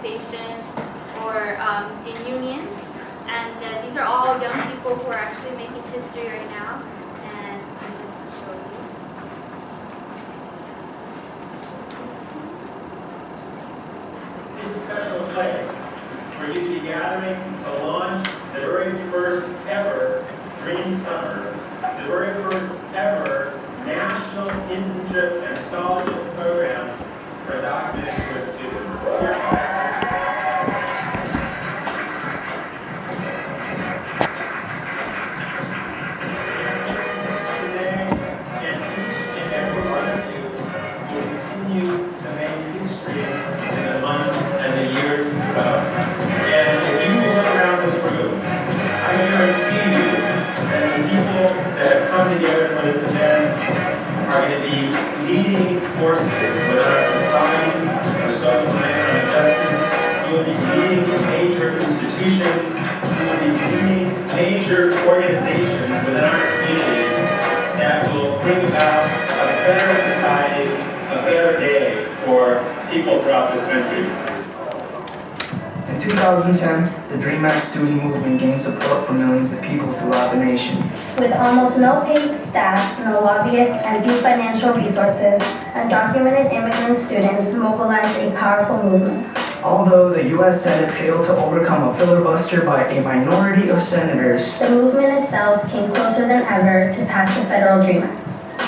organizations or in unions. And these are all young people who are actually making history right now. And I'll just show you. This special place where you'd be gathering to launch the very first ever Dream Summer, the very first ever national internship and scholarship program for undocumented immigrant students. Today, and each and every one of you will continue to make history in the months and the years to come. And if you look around this room, I guarantee you that the people that have come together for this event are going to be leading forces within our society for social and economic justice. You will be leading major institutions. You will be leading major organizations within our communities that will bring about a better society, a better day for people throughout this country. In 2010, the DREAM Act student movement gained support from millions of people throughout the nation. With almost no paid staff, no lobbyists, and few financial resources, undocumented immigrant students mobilized a powerful movement. Although the U.S. Senate failed to overcome a filibuster by a minority of senators, The movement itself came closer than ever to pass the federal DREAM Act.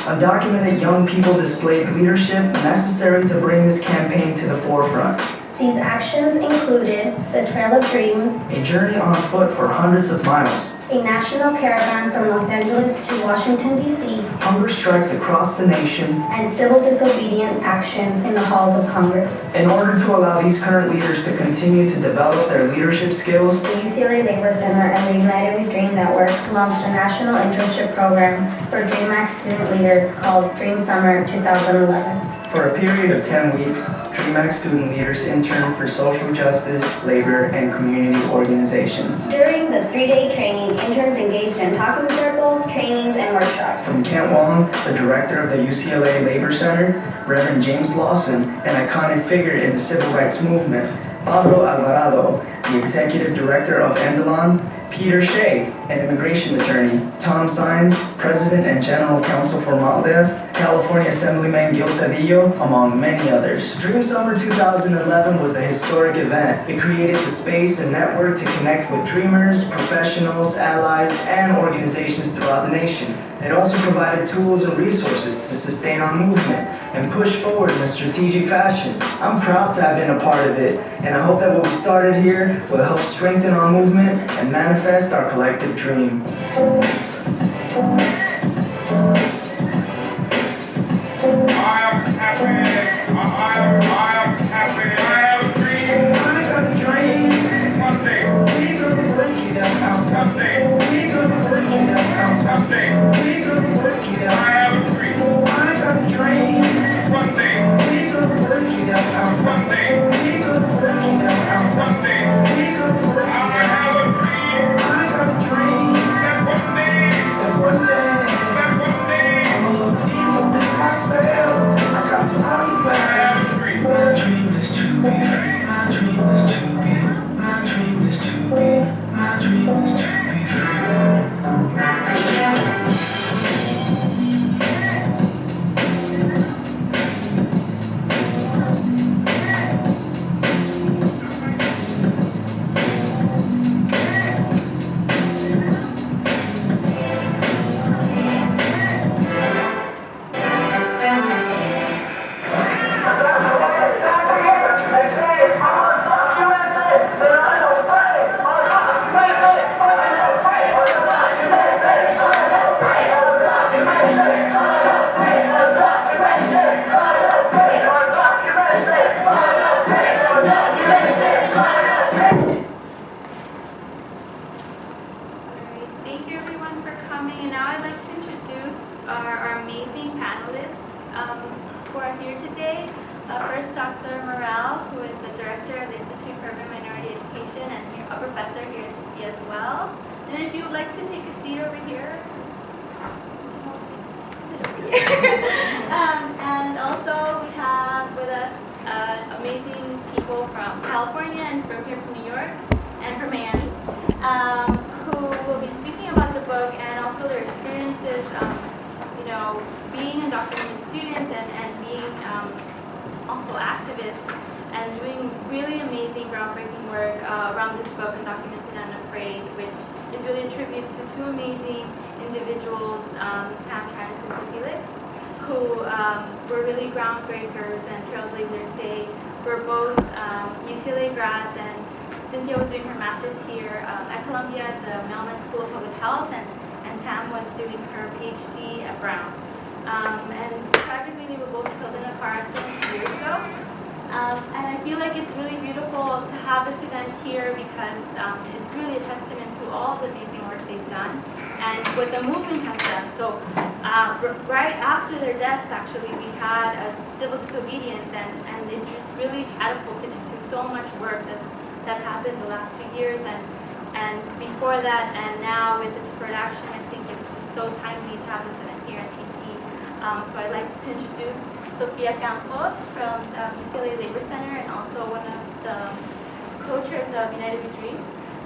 undocumented young people displayed leadership necessary to bring this campaign to the forefront. These actions included the Trail of Dreams, A journey on foot for hundreds of miles, a national caravan from Los Angeles to Washington, D.C., hunger strikes across the nation, and civil disobedient actions in the halls of Congress. in order to allow these current leaders to continue to develop their leadership skills. The UCLA Labor Center and the United We Dream Network launched a national internship program for DREAM Act student leaders called Dream Summer 2011. For a period of 10 weeks, DREAM Act student leaders interned for social justice, labor, and community organizations. During the 3-day training, interns engaged in talking circles, trainings, and workshops. From Kent Wong, the director of the UCLA Labor Center, Reverend James Lawson, an iconic figure in the civil rights movement, Pablo Alvarado, the executive director of Endalon, Peter Shea, an immigration attorney, Tom Sines, president and general counsel for MALDEF, California Assemblyman Gil Cedillo, among many others. Dream Summer 2011 was a historic event. It created the space and network to connect with dreamers, professionals, allies, and organizations throughout the nation. It also provided tools and resources to sustain our movement and push forward in a strategic fashion. I'm proud to have been a part of it, and I hope that what we started here will help strengthen our movement and manifest our collective dream. I am happy. I have a dream. I got a dream. One day. We gonna work it out. One day. We gonna work it out. One day. We gonna work it out. I have a dream. I got a dream. One day. We gonna work it out. One day. We gonna work it out. One day. We gonna work it out. I have a dream. I got a dream. That one day. That one day. That one day. I'm a little deep within myself. I got the money back. I have a dream. My dream is to be. My dream is to be. My dream is to be. My dream is to be free. Thank you everyone for coming, and now I'd like to introduce our amazing panelists who are here today. First, Dr. Morrell, who is the director of the Institute for Urban Minority Education and a professor here at UC as well. And if you would like to take a seat over here. And also we have with us amazing people people from California and from here from New York and from Miami, who will be speaking about the book and also their experiences, being undocumented students and being also activists and doing really amazing, groundbreaking work around this book, Undocumented and Unafraid, which is really a tribute to two amazing individuals, Tam Tran and Cinthya Felix, who were really groundbreakers and trailblazers. They were both UCLA grads, and Cinthya was doing her master's here at Columbia at the Mailman School of Public Health, and Tam was doing her PhD at Brown. And tragically, they were both killed in a car accident 2 years ago. And I feel like it's really beautiful to have this event here because it's really a testament to all the amazing work they've done and what the movement has done. So right after their deaths, actually, we had a civil disobedience, and it just really catapulted into so much work that's happened the last 2 years. And before that, and now with the deferred action, I think it's just so timely to have this event here at TC. So I'd like to introduce Sofia Campos from UCLA Labor Center and also one of the co-chairs of United We Dream,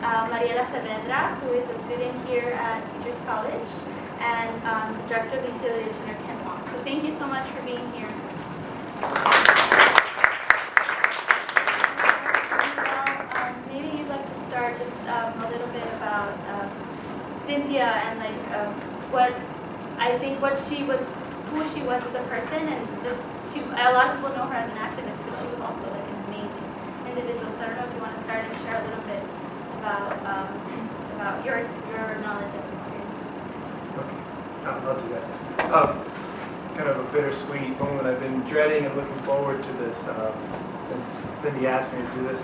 Mariella Saavedra, who is a student here at Teachers College, and director of the UCLA Labor Center, Kent Wong. So thank you so much for being here. Maybe you'd like to start just a little bit about Cinthya and who she was as a person, and just a lot of people know her as an activist, but she was also like an amazing individual. So I don't know if you want to start and share a little bit about your knowledge of the experience. Okay, I'll do that. It's kind of a bittersweet moment. I've been dreading and looking forward to this since Cindy asked me to do this.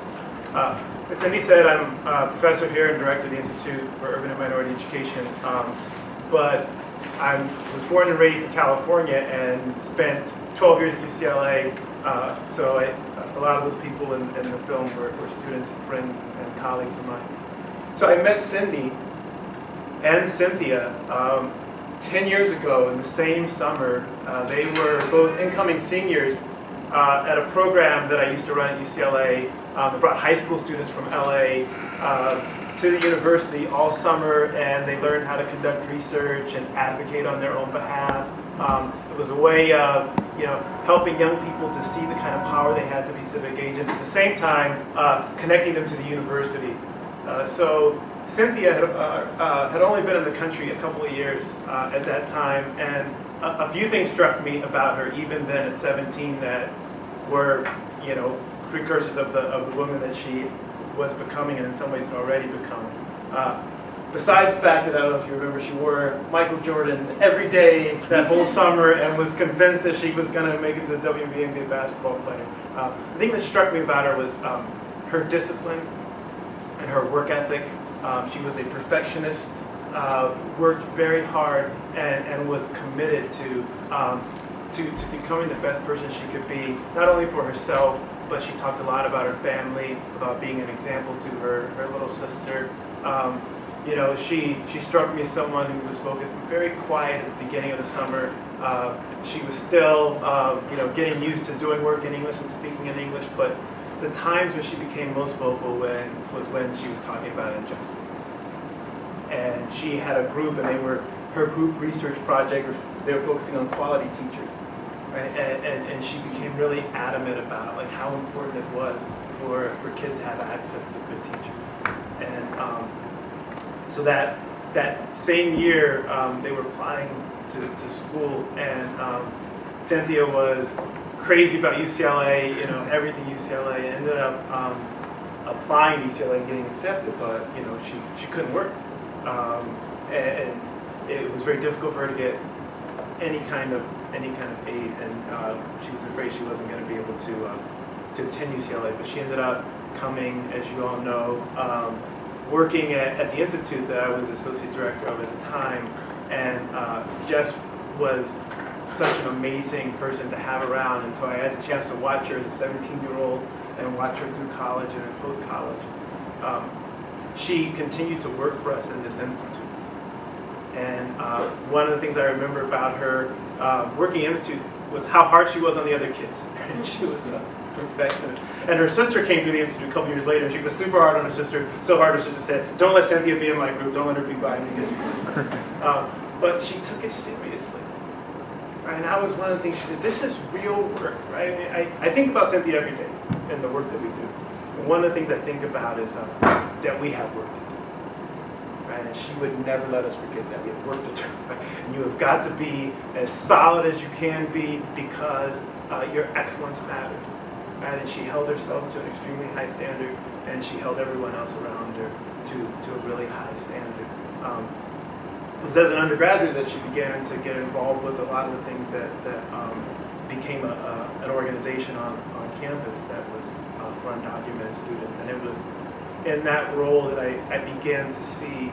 As Cindy said, I'm a professor here and director of the Institute for Urban and Minority Education, but I was born and raised in California and spent 12 years at UCLA, so a lot of those people in the film were students and friends and colleagues of mine. So I met Cindy and Cinthya 10 years ago in the same summer. They were both incoming seniors at a program that I used to run at UCLA. I brought high school students from LA to the university all summer, and they learned how to conduct research and advocate on their own behalf. It was a way of helping young people to see the kind of power they had to be civic agents, at the same time connecting them to the university. So Cinthya had only been in the country a couple of years at that time, and a few things struck me about her even then at 17 that were precursors of the woman that she was becoming, and in some ways had already become. Besides the fact that, I don't know if you remember, she wore Michael Jordan every day that whole summer and was convinced that she was going to make it to the WNBA and be a basketball player. The thing that struck me about her was her discipline and her work ethic. She was a perfectionist, worked very hard, and was committed to becoming the best person she could be, not only for herself, but she talked a lot about her family, about being an example to her little sister. She struck me as someone who was focused, very quiet at the beginning of the summer. She was still, getting used to doing work in English and speaking in English, but the times when she became most vocal was when she was talking about injustice. And she had a group, and her group research project, they were focusing on quality teachers. Right? And she became really adamant about how important it was for kids to have access to good teachers. And so that same year, they were applying to school, and Cinthya was crazy about UCLA, everything UCLA. Ended up applying to UCLA and getting accepted, but she couldn't work, and it was very difficult for her to get any kind of aid, and she was afraid she wasn't going to be able to attend UCLA. But she ended up coming, as you all know, working at the institute that I was associate director of at the time, and just was such an amazing person to have around. And so I had a chance to watch her as a 17-year-old and watch her through college and post-college. She continued to work for us in this institute. And one of the things I remember about her working in the institute was how hard she was on the other kids. And she was perfectionist. And her sister came through the institute a couple years later, and she was super hard on her sister, so hard her sister said, don't let Cinthya be in my group, don't let her be by me. But she took it seriously. Right? And that was one of the things she said, this is real work, right? I think about Cinthya every day and the work that we do. And one of the things I think about is that we have work to do. Right? And she would never let us forget that. We have work to do. Right? And you have got to be as solid as you can be because your excellence matters. Right? And she held herself to an extremely high standard, and she held everyone else around her to a really high standard. It was as an undergraduate that she began to get involved with a lot of the things that became an organization on campus that was for undocumented students. And it was in that role that I began to see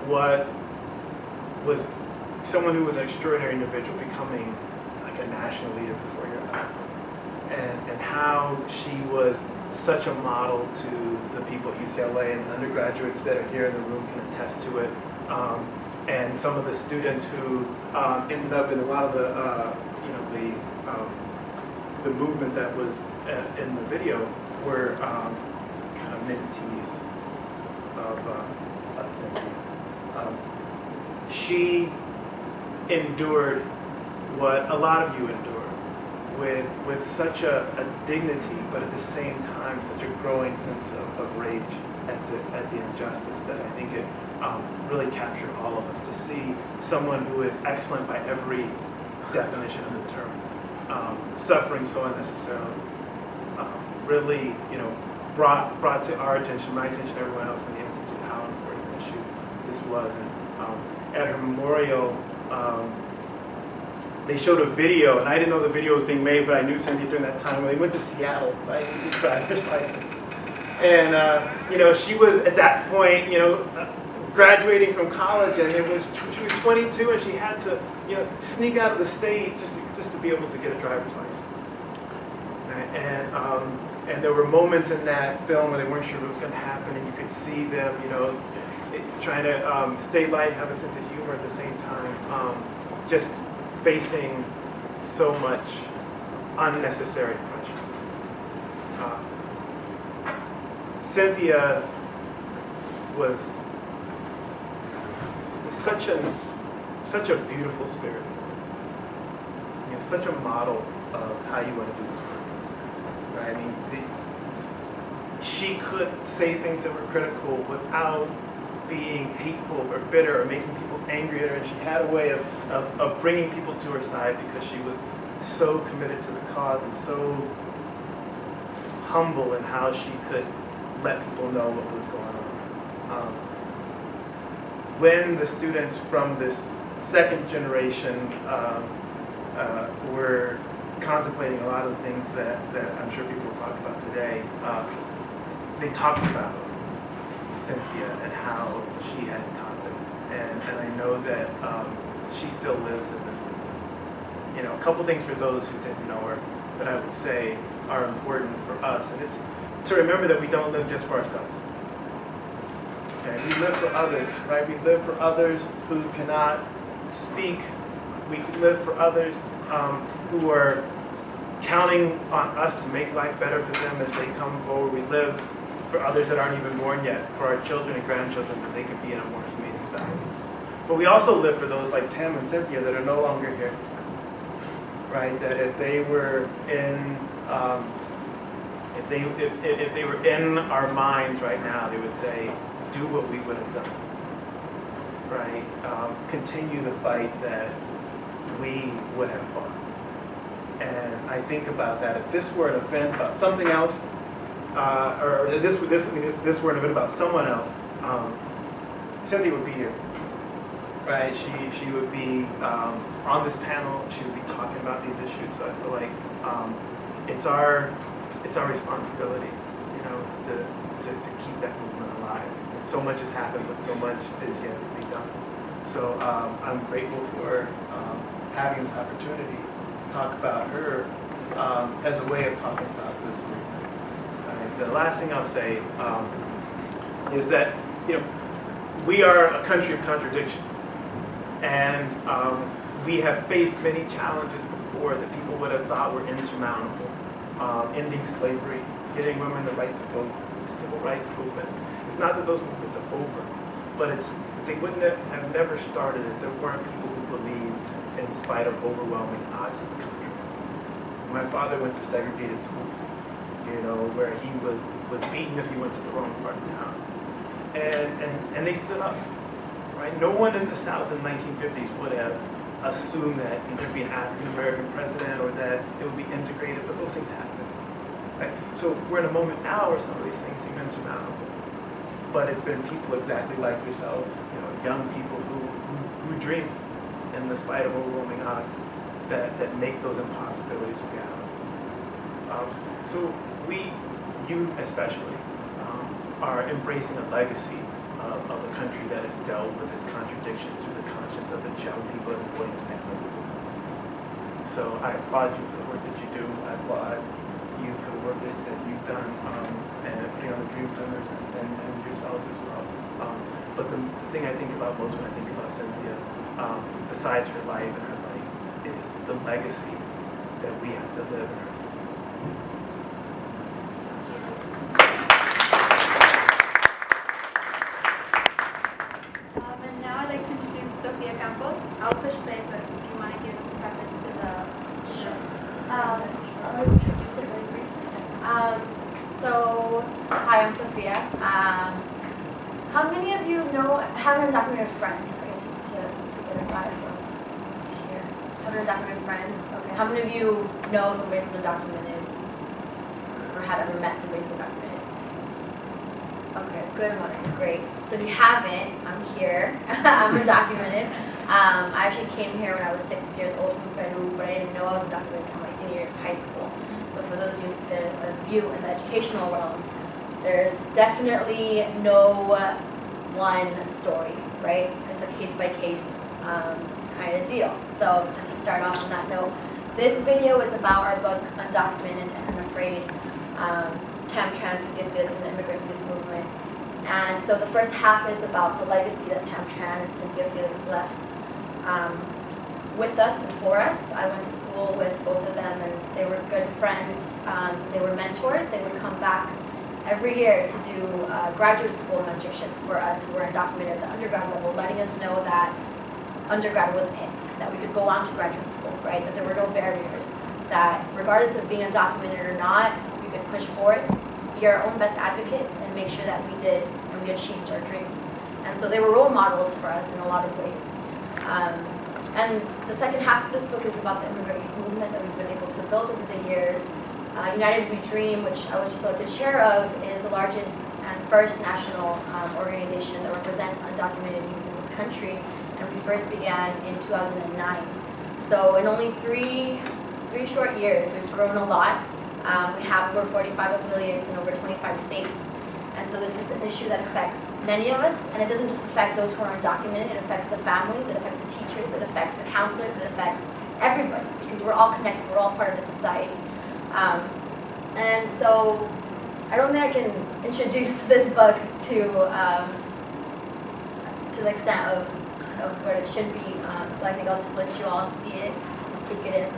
what was someone who was an extraordinary individual becoming like a national leader before your eyes. And how she was such a model to the people at UCLA, and undergraduates that are here in the room can attest to it. And some of the students who ended up in a lot of the movement that was in the video were kind of mentees of Cinthya. She endured what a lot of you endure with such a dignity, but at the same time such a growing sense of rage at the injustice that I think it really captured all of us, to see someone who is excellent by every definition of the term, suffering so unnecessarily, really, brought to our attention, my attention, everyone else in the Institute, how important an issue this was. And at her memorial, they showed a video, and I didn't know the video was being made, but I knew Cinthya during that time. They went to Seattle, right, to get driver's licenses. And, she was at that point, graduating from college, and she was 22, and she had to, sneak out of the state just to be able to get a driver's license. And there were moments in that film where they weren't sure what was going to happen, and you could see them, trying to stay light, have a sense of humor at the same time, just facing so much unnecessary pressure. Cinthya was such a beautiful spirit, such a model of how you want to do this work. Right? I mean, she could say things that were critical without being hateful or bitter or making people angry at her, and she had a way of bringing people to her side because she was so committed to the cause and so humble in how she could let people know what was going on. When the students from this second generation were contemplating a lot of the things that I'm sure people will talk about today, they talked about Cinthya and how she had taught them. And I know that she still lives in this movement. A couple things for those who didn't know her that I would say are important for us. And it's to remember that we don't live just for ourselves. Okay? We live for others, right? We live for others who cannot speak. We live for others who are counting on us to make life better for them as they come forward. We live for others that aren't even born yet, for our children and grandchildren, that they can be in a more humane society. But we also live for those like Tam and Cinthya that are no longer here, right? That if they were in, if they were in our minds right now, they would say, do what we would have done, right? Continue the fight that we would have fought. And I think about that. If this were an event about something else, or this were an event about someone else, Cinthya would be here, right? She would be on this panel. She would be talking about these issues. So I feel like it's our responsibility, to keep that movement alive. And so much has happened, but so much is yet to be done. So I'm grateful for having this opportunity to talk about her as a way of talking about this movement. The last thing I'll say is that we are a country of contradictions, and we have faced many challenges before that people would have thought were insurmountable. ending slavery, getting women the right to vote, the civil rights movement. It's not that those movements are over, but they wouldn't have never started if there weren't people who believed, in spite of overwhelming odds in the country. My father went to segregated schools, where he was beaten if he went to the wrong part of town. And they stood up, right? No one in the South in the 1950s would have assumed that there'd be an African-American president or that it would be integrated, but those things happen, right? So we're in a moment now where some of these things seem insurmountable. But it's been people exactly like yourselves, young people who dream in the spite of overwhelming odds that make those impossibilities reality. So you especially, are embracing a legacy of a country that has dealt with its contradictions through the conscience of its young people and avoiding standards. So I applaud you for the work that you do. I applaud you for the work that you've done and putting on the Dream Centers and yourselves as well. But the thing I think about most when I think about Cinthya, besides her life and her life, is the legacy that we have to live in her. And now I'd like to introduce Sofia Campos. I'll push play, but if you want to give a preface to the show. I'll introduce it really briefly. So, hi, I'm Sofia. How many of you have an undocumented friend? I guess just to get a vibe of what's here. Have an undocumented friend? Okay. How many of you know somebody who's undocumented? Or have ever met somebody who's undocumented? Okay, good amount. Great. So if you haven't, I'm here. I'm undocumented. I actually came here when I was 6 years old from Peru, but I didn't know I was undocumented until my senior year of high school. So for those of you in the educational realm, there's definitely no one story, right? It's a case-by-case kind of deal. So just to start off on that note, this video is about our book, Undocumented and Unafraid, Tam Tran, Cinthya Felix, and the Immigrant Youth Movement. And so the first half is about the legacy that Tam Tran and Cinthya Felix left with us and for us. I went to school with both of them, and they were good friends. They were mentors. They would come back every year to do graduate school mentorship for us who were undocumented at the undergrad level, letting us know that undergrad wasn't it, that we could go on to graduate school, right? That there were no barriers, that regardless of being undocumented or not, we could push forward, be our own best advocates, and make sure that we did and we achieved our dreams. And so they were role models for us in a lot of ways. And the second half of this book is about the Immigrant Youth Movement that we've been able to build over the years. United We Dream, which I was just elected chair of, is the largest and first national organization that represents undocumented youth in this country, and we first began in 2009. So in only three short years, we've grown a lot. We have over 45 affiliates in over 25 states, and so this is an issue that affects many of us, and it doesn't just affect those who are undocumented, it affects the families, it affects the teachers, it affects the counselors, it affects everybody, because we're all connected, we're all part of the society. And so I don't think I can introduce this book to the extent of what it should be. So I think I'll just let you all see it and take it in.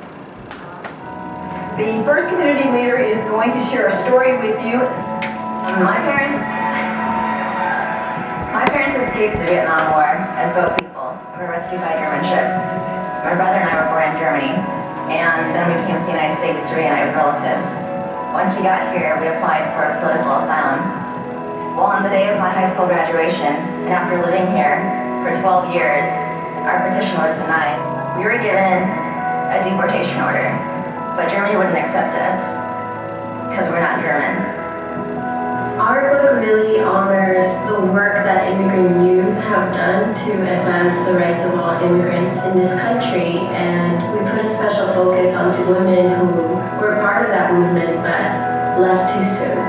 The first community leader is going to share a story with you. My parents escaped the Vietnam War as boat people and were rescued by German ship. My brother and I were born in Germany, and then we came to the United States to reunite with relatives. Once we got here, we applied for political asylum. Well, on the day of my high school graduation, and after living here for 12 years, our petition was denied. We were given a deportation order, but Germany wouldn't accept us because we're not German. Our book really honors the work that immigrant youth have done to advance the rights of all immigrants in this country, and we put a special focus onto women who were part of that movement but left too soon.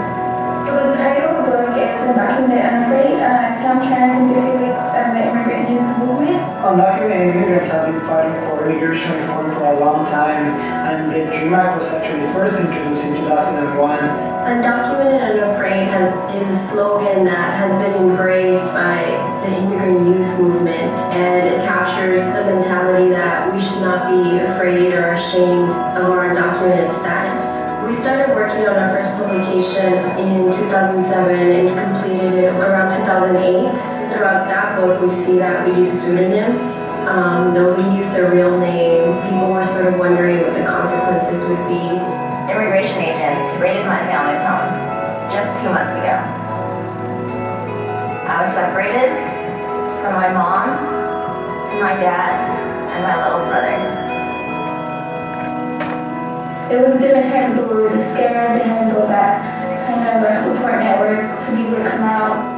The title of the book is Undocumented Unafraid, Tam Tran, Cinthya Felix, and the Immigrant Youth Movement. Undocumented immigrants have been fighting for immigration reform for a long time, and the DREAM Act was actually first introduced in 2001. Undocumented and Unafraid is a slogan that has been embraced by the Immigrant Youth Movement, and it captures the mentality that we should not be afraid or ashamed of our undocumented status. We started actually on our first publication in 2007 and completed it around 2008. Throughout that book, we see that we use pseudonyms. Nobody used their real name. People were sort of wondering what the consequences would be. Immigration agents raided my family's home just 2 months ago. I was separated from my mom, my dad, and my little brother. It was a different type of group. It's scared to handle that kind of support network to be able to come out.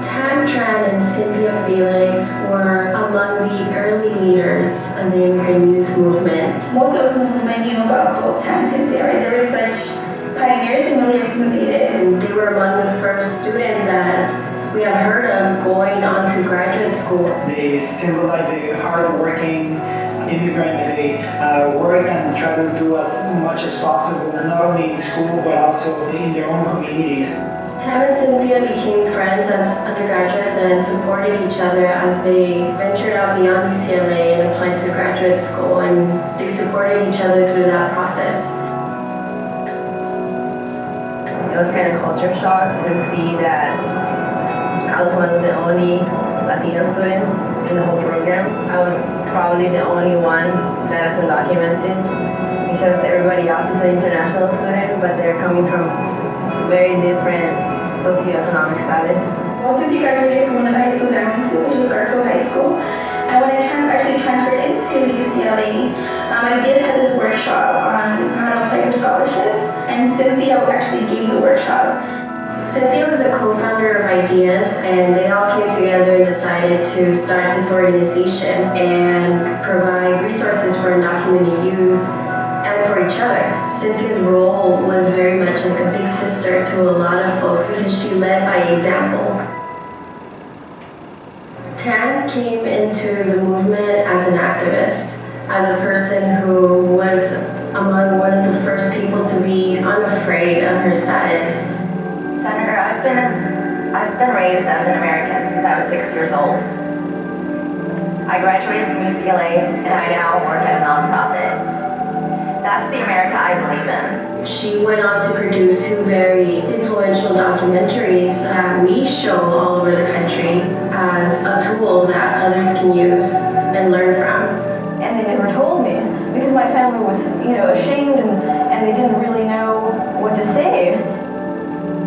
Tam Tran and Cinthya Felix were among the early leaders of the Immigrant Youth Movement. Most of us in the movement knew about both Tam and Cinthya, right? They were such pioneers in really everything that they did. And they were among the first students that we have heard of going on to graduate school. They symbolize a hard-working immigrant. They work and try to do as much as possible, not only in school but also in their own communities. Tam and Cinthya became friends as undergraduates and supported each other as they ventured out beyond UCLA and applied to graduate school, and they supported each other through that process. It was kind of culture shock to see that I was one of the only Latino students in the whole program. I was probably the only one that's undocumented because everybody else is an international student, but they're coming from very different socioeconomic status. Most of you graduated from one of the high schools I went to, which was Garfield High School. And when I actually transferred into UCLA, I did have this workshop on how to apply for scholarships, and Cinthya actually gave the workshop. Cinthya was a co-founder of Ideas, and they all came together and decided to start this organization and provide resources for undocumented youth and for each other. Cinthya's role was very much like a big sister to a lot of folks because she led by example. Tam came into the movement as an activist, as a person who was among one of the first people to be unafraid of her status. Senator, I've been raised as an American since I was 6 years old. I graduated from UCLA and I now work at a nonprofit. That's the America I believe in. She went on to produce two very influential documentaries that we show all over the country as a tool that others can use and learn from. And they never told me because my family was, ashamed and they didn't really know what to say.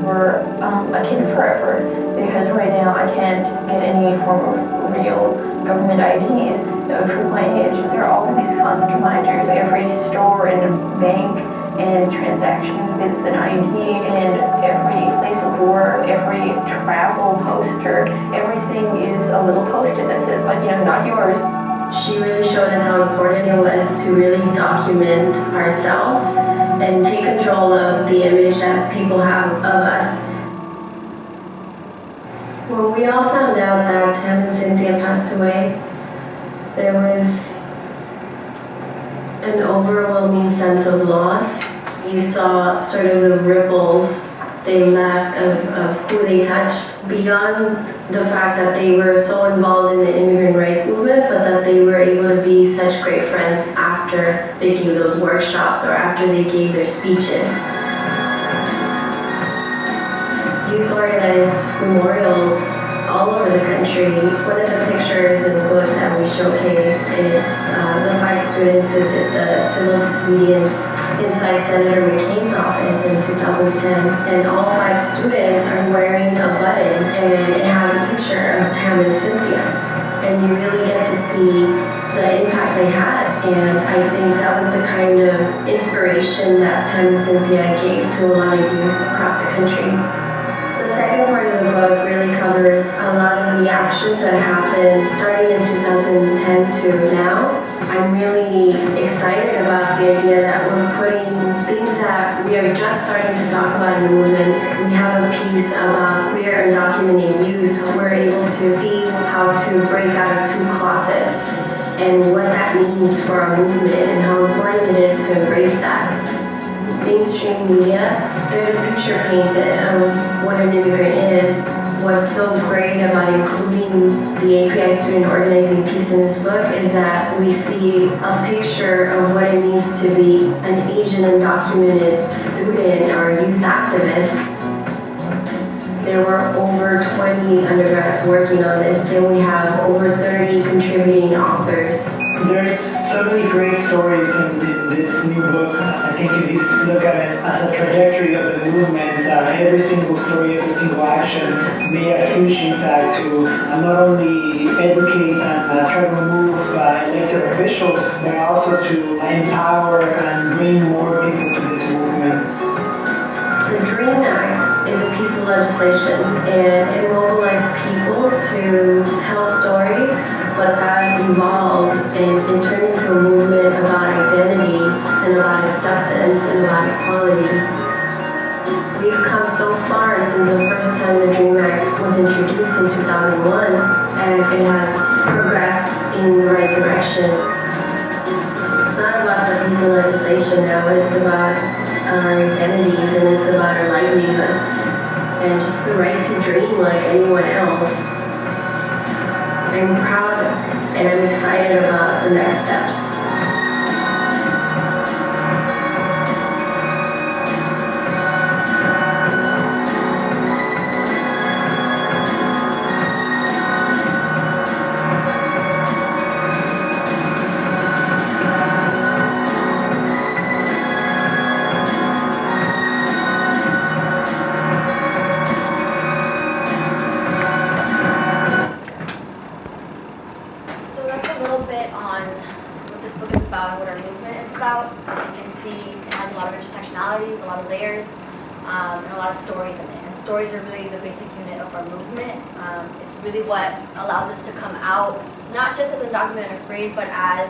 We're a kid forever because right now I can't get any form of real government ID to prove my age. There are all of these constant reminders. Every store and bank and transaction with an ID and every place of work, every travel poster, everything is a little post-it that says not yours. She really showed us how important it was to really document ourselves and take control of the image that people have of us. When we all found out that Tam and Cinthya passed away, there was an overwhelming sense of loss. You saw sort of the ripples they left of who they touched, beyond the fact that they were so involved in the immigrant rights movement, but that they were able to be such great friends after they gave those workshops or after they gave their speeches. Youth organized memorials all over the country. One of the pictures in the book that we showcase is the 5 students who did the civil disobedience inside Senator McCain's office in 2010, and all 5 students are wearing a button and it has a picture of Tam and Cinthya, and you really get to see the impact they had, and I think that was the kind of inspiration that Tam and Cinthya gave to a lot of youth across the country. The second part of the book really covers a lot of the actions that happened starting in 2010 to now. I'm really excited about the idea that we're putting things that we are just starting to talk about in the movement. We have a piece about queer undocumented youth. We're able to see how to break out of 2 closets and what that means for our movement and how important it is to embrace that. Mainstream media, there's a picture painted of what an immigrant is, what's so great about including the API student organizing piece in this book is that we see a picture of what it means to be an Asian undocumented student or youth activist. There were over 20 undergrads working on this, then we have over 30 contributing authors. There's so many great stories in this new book. I think if you look at it as a trajectory of the movement, every single story, every single action made a huge impact to not only educate and try to move elected officials, but also to empower and bring more people to this movement. The DREAM Act is a piece of legislation, and it mobilized people to tell stories, but that evolved and turned into a movement about identity and about acceptance and about equality. We've come so far since the first time the DREAM Act was introduced in 2001, and it has progressed in the right direction. It's not about the piece of legislation now, it's about our identities and it's about our livelihoods and just the right to dream like anyone else. I'm proud and I'm excited about the next steps. A lot of layers, and a lot of stories in it. And stories are really the basic unit of our movement. It's really what allows us to come out, not just as Undocumented and Unafraid, but as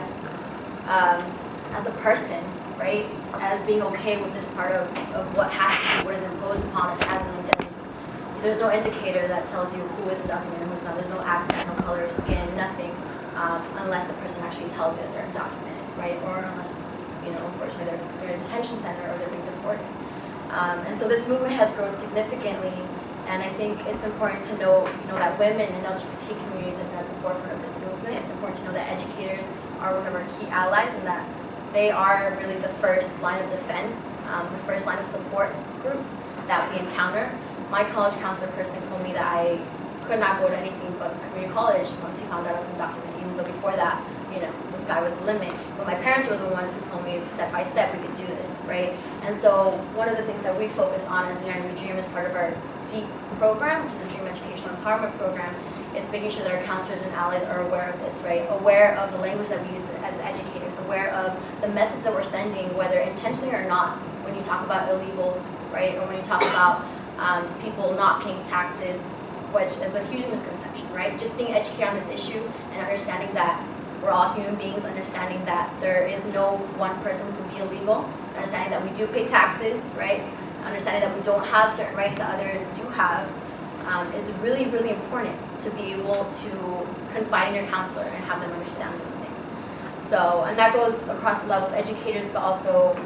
a person, right? As being okay with this part of what has to be, what is imposed upon us as an identity. There's no indicator that tells you who is undocumented and who's not. There's no accent, no color of skin, nothing, unless the person actually tells you that they're undocumented, right? Or unless, unfortunately, they're in a detention center or they're being deported. And so this movement has grown significantly, and I think it's important to know, that women and LGBT communities have been at the forefront of this movement. It's important to know that educators are one of our key allies and that they are really the first line of defense, the first line of support groups that we encounter. My college counselor personally told me that I could not go to anything but community college once he found out I was undocumented, even though before that, the sky was the limit. But my parents were the ones who told me step by step we could do this, right? And so one of the things that we focus on as the New Dream as part of our DEEP program, which is the Dream Educational Empowerment Program, is making sure that our counselors and allies are aware of this, right? Aware of the language that we use as educators, aware of the message that we're sending, whether intentionally or not, when you talk about illegals, right? Or when you talk about people not paying taxes, which is a huge misconception, right? Just being educated on this issue and understanding that we're all human beings, understanding that there is no one person who can be illegal, understanding that we do pay taxes, right? Understanding that we don't have certain rights that others do have, is really, really important to be able to confide in your counselor and have them understand those things. So, and that goes across the levels, educators, but also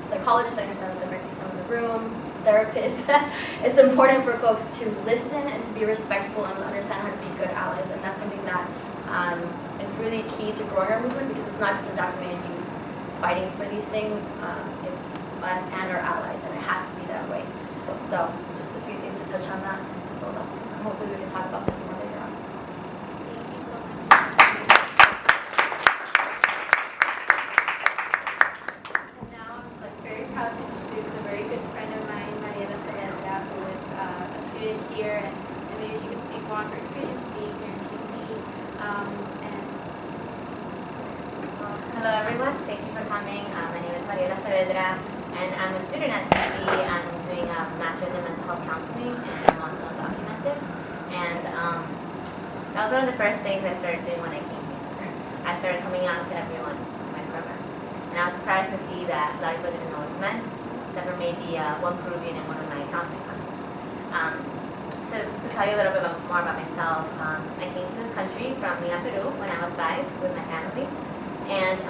psychologists. I understand that there might be some in the room, therapists. It's important for folks to listen and to be respectful and understand how to be good allies, and that's something that is really key to growing our movement, because it's not just undocumented youth fighting for these things, it's us and our allies, and it has to be that way. So, just a few things to touch on that and to build up. And hopefully we can talk about this more later on. Thank you so much. And now I'm very proud to introduce a very good friend of mine, Mariella Saavedra, who is a student here, and maybe she can speak more on her experience being here in TC. Hello everyone, thank you for coming. My name is Mariella Saavedra, and I'm a student at TC. I'm doing a master's in mental health counseling, and I'm also undocumented. And that was one of the first things I started doing when I came here. I started coming out to everyone in my program. And I was surprised to see that a lot of people didn't know what it meant, except for maybe one Peruvian in one of my counseling classes. So to tell you a little bit more about myself, I came to this country from Lima, Peru when I was 5 with my family. And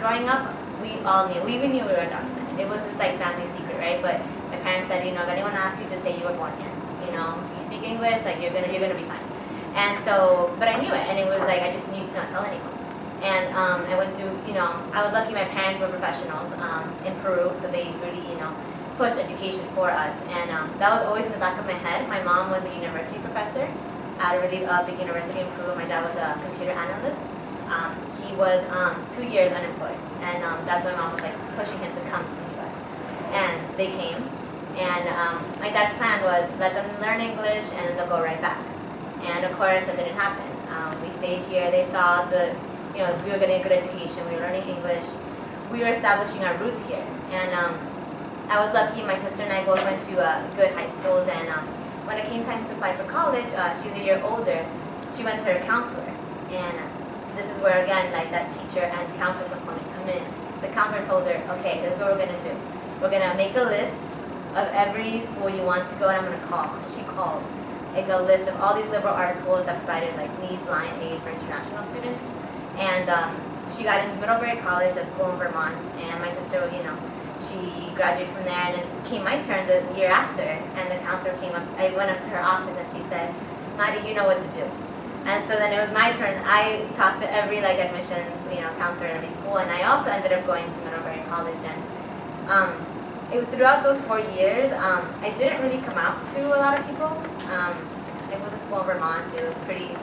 growing up, we all knew, we even knew we were undocumented. It was just like family secret, right? But my parents said, if anyone asks you, just say you were born here. You speak speak English, like you're gonna be fine. And so, but I knew it, and it was like I just needed to not tell anyone. And I went through, I was lucky my parents were professionals in Peru, so they really, pushed education for us. And that was always in the back of my head. My mom was a university professor at a really big university in Peru. My dad was a computer analyst. He was 2 years unemployed, and that's why my mom was like pushing him to come to the U.S. And they came, and my dad's plan was let them learn English and then they'll go right back. And of course, that didn't happen. We stayed here. They saw we were getting a good education. We were learning English. We were establishing our roots here. And I was lucky. My sister and I both went to good high schools. And when it came time to apply for college, she was a year older. She went to her counselor. And this is where, again, like that teacher and counselor component come in. The counselor told her, okay, this is what we're going to do. We're going to make a list of every school you want to go, and I'm going to call. And she called like a list of all these liberal arts schools that provided like needs line aid for international students. And she got into Middlebury College, a school in Vermont, and my sister, she graduated from there, and it came my turn the year after, and the counselor came up. I went up to her office, and she said, Madi, you know what to do. And so then it was my turn. I talked to every admissions, counselor in every school, and I also ended up going to Middlebury College. And throughout those 4 years, I didn't really come out to a lot of people. It was a school in Vermont. It was pretty,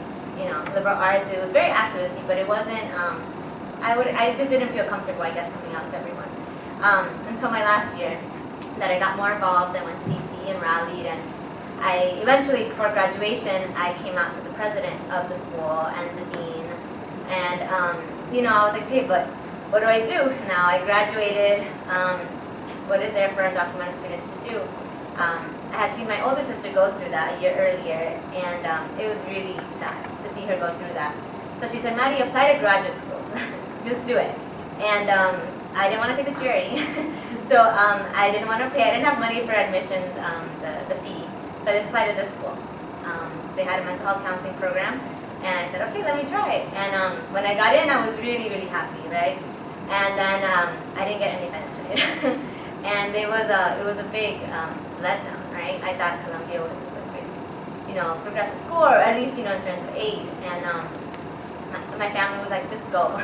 liberal arts. It was very activisty, but it wasn't. I just didn't feel comfortable, I guess, coming out to everyone until my last year. That I got more involved. I went to DC and rallied, and I eventually, before graduation, I came out to the president of the school and the dean, and I was like, hey, but what do I do now? I graduated. What is there for undocumented students to do? I had seen my older sister go through that a year earlier, and it was really sad to see her go through that. So she said, Maddie, apply to graduate schools. Just do it. And I didn't want to take the jury. So I didn't want to pay. I didn't have money for admissions, the fee. So I just applied to this school. They had a mental health counseling program. And I said, okay, let me try it. And when I got in, I was really, really happy, right? And then I didn't get any financial aid. And it was a big letdown, right? I thought Columbia was a great, progressive school, or at least, in terms of aid. And my family was like, just go,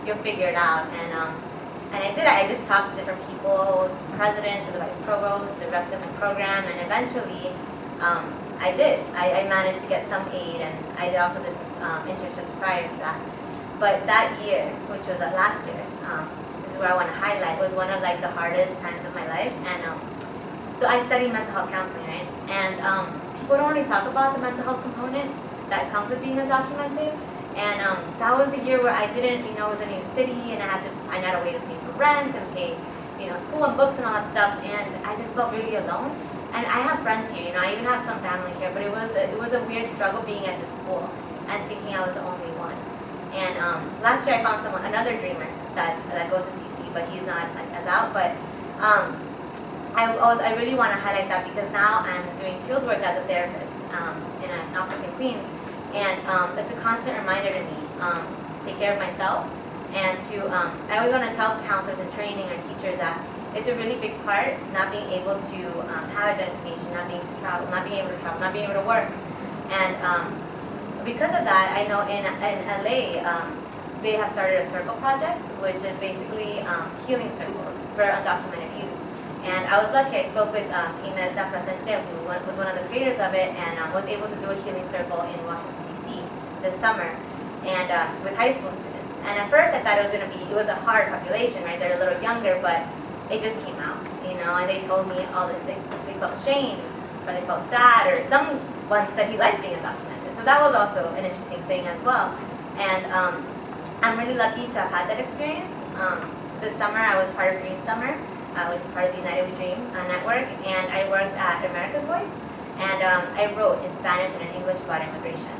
you'll figure it out. And I did. I just talked to different people, the president, to the vice provost, the rep of my program, and eventually, I did. I managed to get some aid, and I also did some internships prior to that. But that year, which was last year, where I want to highlight, was one of like the hardest times of my life. And so I studied mental health counseling, right? And people don't really talk about the mental health component that comes with being undocumented. And that was the year where I didn't, it was a new city, and I had a way to pay for rent and pay, school and books and all that stuff. And I just felt really alone. And I have friends here, I even have some family here, but it was a weird struggle being at the school and thinking I was the only one. And last year I found another dreamer that goes to DC, but he's not as out. But I really want to highlight that because now I'm doing field work as a therapist in an office in Queens, and it's a constant reminder to me to take care of myself, and to I always want to tell counselors in training or teachers that it's a really big part not being able to have identification, not being able to travel, not being able to work, and because of that, I know in LA, they have started a circle project, which is basically healing circles for undocumented youth. And I was lucky. I spoke with Cinthya Felix, who was one of the creators of it, and was able to do a healing circle in Washington, D.C. this summer, and with high school students. And at first, I thought it was a hard population, right? They're a little younger, but they just came out, and they told me all that they felt shame, or they felt sad, or someone said he liked being undocumented. So that was also an interesting thing as well. And I'm really lucky to have had that experience. This summer I was part of Dream Summer, which is part of the United We Dream network, and I worked at America's Voice, and I wrote in Spanish and in English about immigration.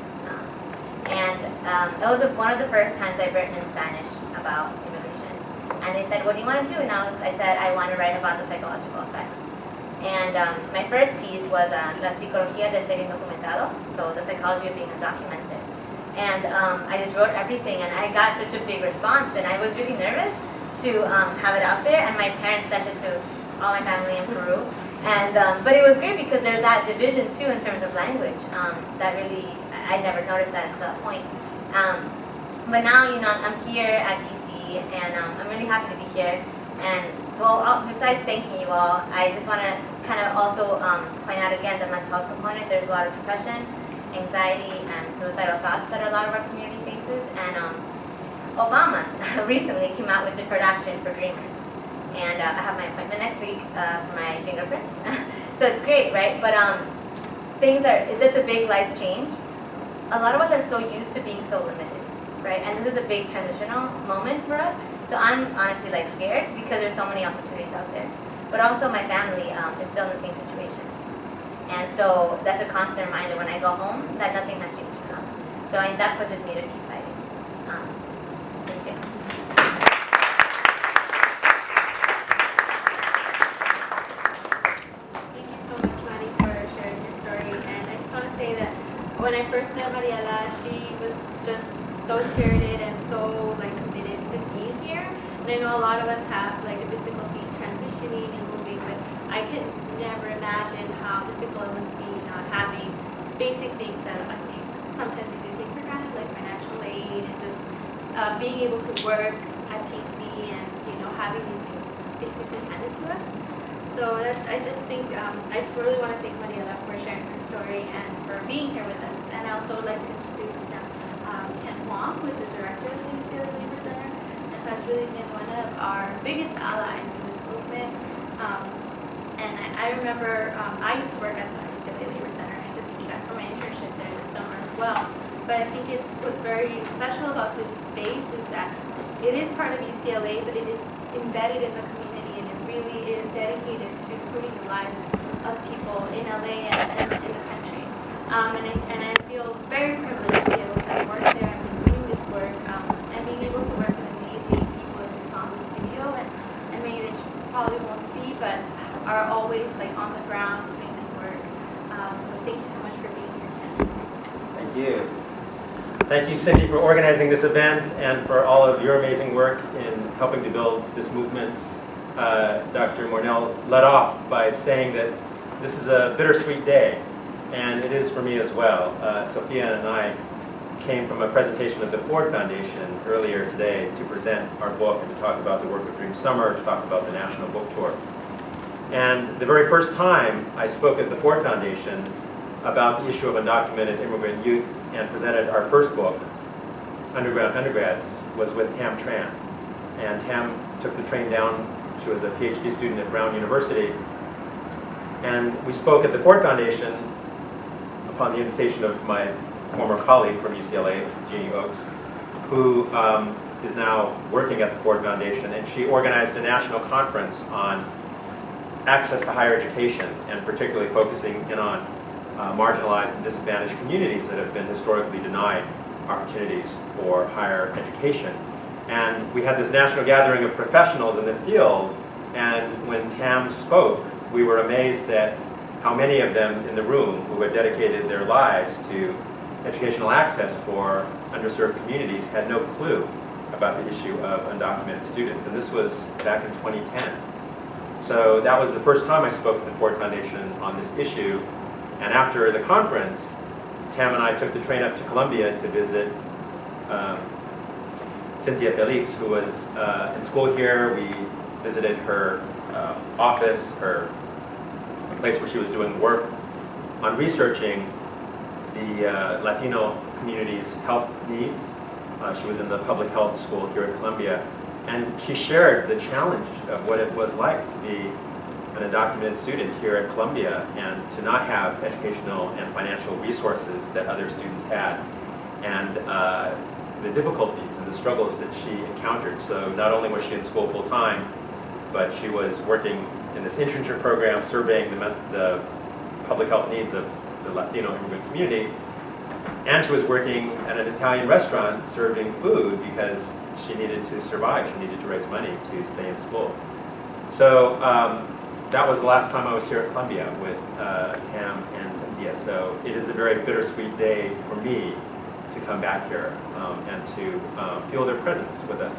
That was one of the first times I've written in Spanish about immigration. And they said, what do you want to do? And I said, I want to write about the psychological effects. And my first piece was La psicología de ser indocumentado, so the psychology of being undocumented. And I just wrote everything, and I got such a big response, and I was really nervous to have it out there. And my parents sent it to all my family in Peru, And but it was great because there's that division too in terms of language. That really I never noticed that until that point. But now I'm here at TC, and I'm really happy to be here. And well, besides thanking you all, I just want to kind of also point out again the mental health component. There's a lot of depression, anxiety, and suicidal thoughts that a lot of our community faces. And Obama recently came out with deferred action for dreamers. And I have my appointment next week for my fingerprints. So it's great, right? But that's a big life change. A lot of us are so used to being so limited, right? And this is a big transitional moment for us. So I'm honestly like scared because there's so many opportunities out there. But also my family is still in the same situation. And so that's a constant reminder when I go home that nothing has changed for them. So that pushes me to keep fighting. Thank you. Thank you so much, Maddie, for sharing your story. And I just want to say that when I first met Mariella, she was just so spirited and so committed to being here. And I know a lot of us have a difficulty transitioning and moving, but I can never imagine how difficult it must be not having basic things that I think sometimes we do take for granted, like financial aid and just being able to work at TC and having these things basically handed to us. So I just think, I just really want to thank Mariella for sharing her story and for being here with us. And I also would like to introduce Kent Wong, who is the director of the UCLA Labor Center, and has really been one of our biggest allies in this movement. And I remember I used to work at the UCLA Labor Center, and I just came back from my internship there this summer as well. But I think what's very special about this space is that it is part of UCLA, but it is embedded in the community, and it really is dedicated to improving the lives of people in LA and in the country. And I feel very privileged to be able to work there and be doing this work, and being able to work with amazing people that you saw in this video, and many that you probably won't see, but are always on the ground doing this work. So thank you so much for being here, Ken. Thank you. Thank you, Cindy, for organizing this event and for all of your amazing work in helping to build this movement. Dr. Morrell led off by saying that this is a bittersweet day, and it is for me as well. Sofia and I came from a presentation of the Ford Foundation earlier today to present our book and to talk about the work of Dream Summer, to talk about the National Book Tour. And the very first time I spoke at the Ford Foundation about the issue of undocumented immigrant youth and presented our first book, Undergrads, was with Tam Tran. And Tam took the train down. She was a PhD student at Brown University. And we spoke at the Ford Foundation upon the invitation of my former colleague from UCLA, Jeannie Oakes, who is now working at the Ford Foundation. And she organized a national conference on access to higher education, and particularly focusing in on marginalized and disadvantaged communities that have been historically denied opportunities for higher education. And we had this national gathering of professionals in the field, and when Tam spoke, we were amazed at how many of them in the room who had dedicated their lives to educational access for underserved communities had no clue about the issue of undocumented students. And this was back in 2010. So that was the first time I spoke at the Ford Foundation on this issue. And after the conference, Tam and I took the train up to Columbia to visit Cinthya Felix, who was in school here. We visited her office, the place where she was doing work on researching the Latino community's health needs. She was in the public health school here at Columbia. And she shared the challenge of what it was like to be an undocumented student here at Columbia and to not have educational and financial resources that other students had, and the difficulties and the struggles that she encountered. So not only was she in school full-time, but she was working in this internship program surveying the public health needs of the Latino immigrant community, and she was working at an Italian restaurant serving food because she needed to survive. She needed to raise money to stay in school. So that was the last time I was here at Columbia with Tam and Cinthya. So it is a very bittersweet day for me to come back here and to feel their presence with us.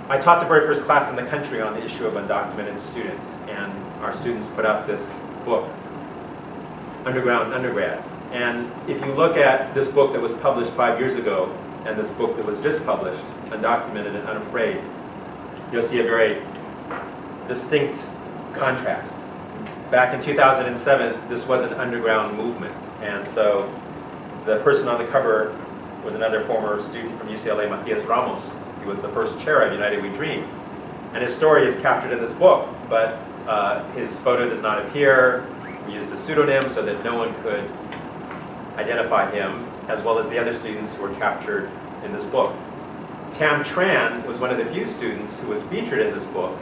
I taught the very first class in the country on the issue of undocumented students, and our students put out this book, Underground Undergrads. And if you look at this book that was published 5 years ago and this book that was just published, Undocumented and Unafraid, you'll see a very distinct contrast. Back in 2007, this was an underground movement, and so the person on the cover was another former student from UCLA, Matias Ramos. He was the first chair of United We Dream, and his story is captured in this book, but his photo does not appear. We used a pseudonym so that no one could identify him, as well as the other students who were captured in this book. Tam Tran was one of the few students who was featured in this book,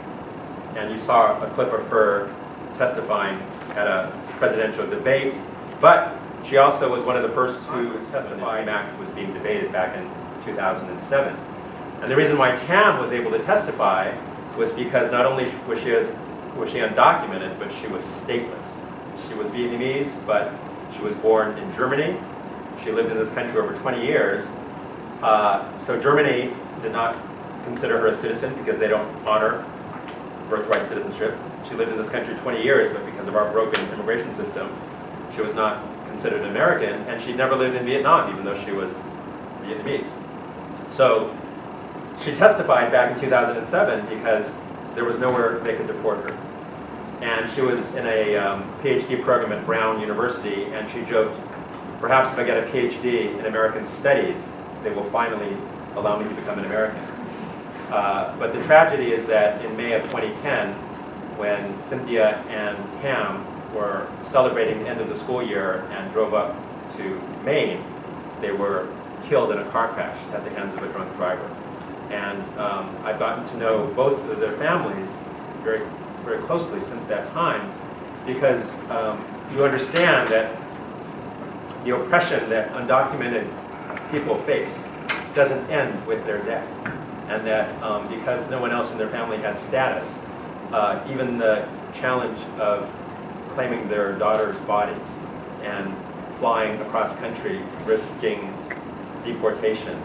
and you saw a clip of her testifying at a presidential debate, but she also was one of the first who testified when the DREAM Act was being debated back in 2007. And the reason why Tam was able to testify was because not only was she undocumented, but she was stateless. She was Vietnamese, but she was born in Germany. She lived in this country over 20 years. So Germany did not consider her a citizen because they don't honor birthright citizenship. She lived in this country 20 years, but because of our broken immigration system, she was not considered an American, and she'd never lived in Vietnam, even though she was Vietnamese. So she testified back in 2007 because there was nowhere they could deport her. And she was in a PhD program at Brown University, and she joked, perhaps if I get a PhD in American Studies, they will finally allow me to become an American. But the tragedy is that in May of 2010, when Cinthya and Tam were celebrating the end of the school year and drove up to Maine, they were killed in a car crash at the hands of a drunk driver. And I've gotten to know both of their families very, very closely since that time, because you understand that the oppression that undocumented people face doesn't end with their death. And that because no one else in their family had status, even the challenge of claiming their daughters' bodies and flying across country, risking deportation.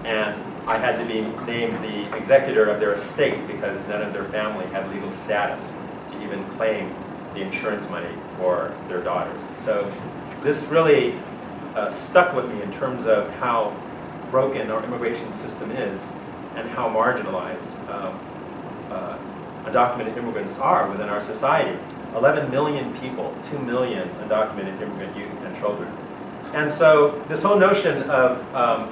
And I had to be named the executor of their estate because none of their family had legal status to even claim the insurance money for their daughters. So this really stuck with me in terms of how broken our immigration system is and how marginalized undocumented immigrants are within our society. 11 million people, 2 million undocumented immigrant youth and children. And so this whole notion of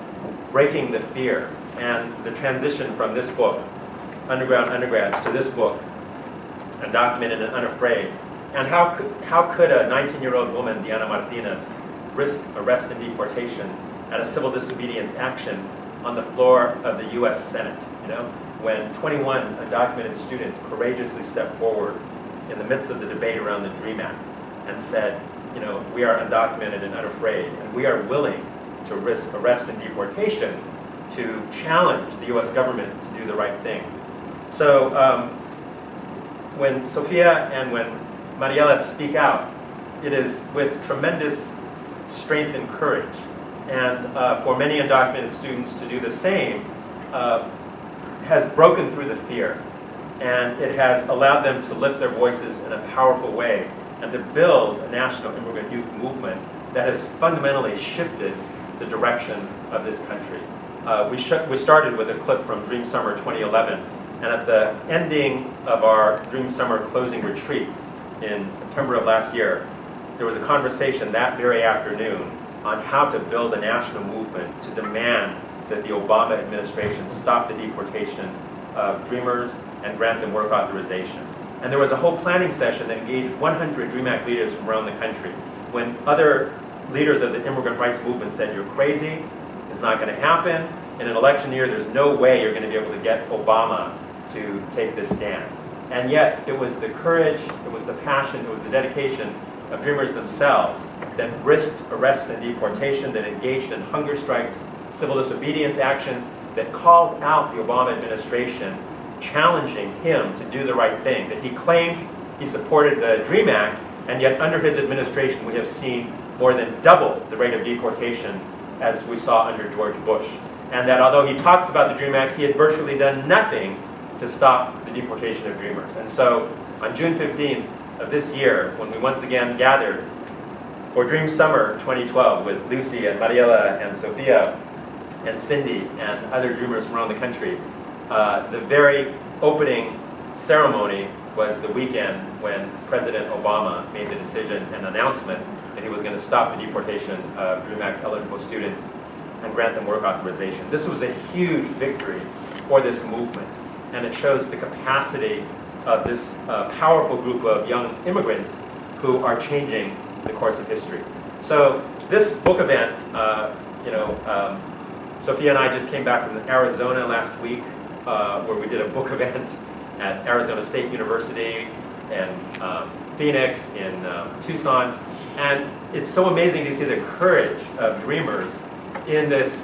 breaking the fear and the transition from this book, Underground Undergrads, to this book, Undocumented and Unafraid, and how could a 19-year-old woman, Diana Martinez, risk arrest and deportation at a civil disobedience action on the floor of the U.S. Senate, when 21 undocumented students courageously stepped forward in the midst of the debate around the DREAM Act and said, we are undocumented and unafraid, and we are willing to risk arrest and deportation to challenge the U.S. government to do the right thing. So when Sofia and when Mariella speak out, it is with tremendous strength and courage. And for many undocumented students to do the same has broken through the fear. And it has allowed them to lift their voices in a powerful way and to build a national immigrant youth movement that has fundamentally shifted the direction of this country. We started with a clip from Dream Summer 2011, and at the ending of our Dream Summer closing retreat in September of last year, there was a conversation that very afternoon on how to build a national movement to demand that the Obama administration stop the deportation of Dreamers and grant them work authorization. And there was a whole planning session that engaged 100 DREAM Act leaders from around the country. When other leaders of the immigrant rights movement said, you're crazy, it's not going to happen, in an election year there's no way you're going to be able to get Obama to take this stand. And yet it was the courage, it was the passion, it was the dedication of Dreamers themselves that risked arrest and deportation, that engaged in hunger strikes, civil disobedience actions, that called out the Obama administration, challenging him to do the right thing, that he claimed he supported the DREAM Act, and yet under his administration we have seen more than double the rate of deportation as we saw under George Bush. And that although he talks about the DREAM Act, he had virtually done nothing to stop the deportation of Dreamers. And so on June 15th of this year, when we once again gathered for Dream Summer 2012 with Lucy and Mariella and Sofia and Cindy and other Dreamers from around the country, the very opening ceremony was the weekend when President Obama made the decision and announcement that he was going to stop the deportation of DREAM Act eligible students and grant them work authorization. This was a huge victory for this movement, and it shows the capacity of this powerful group of young immigrants who are changing the course of history. So this book event, Sofia and I just came back from Arizona last week, where we did a book event at Arizona State University and Phoenix, in Tucson. And it's so amazing to see the courage of Dreamers in this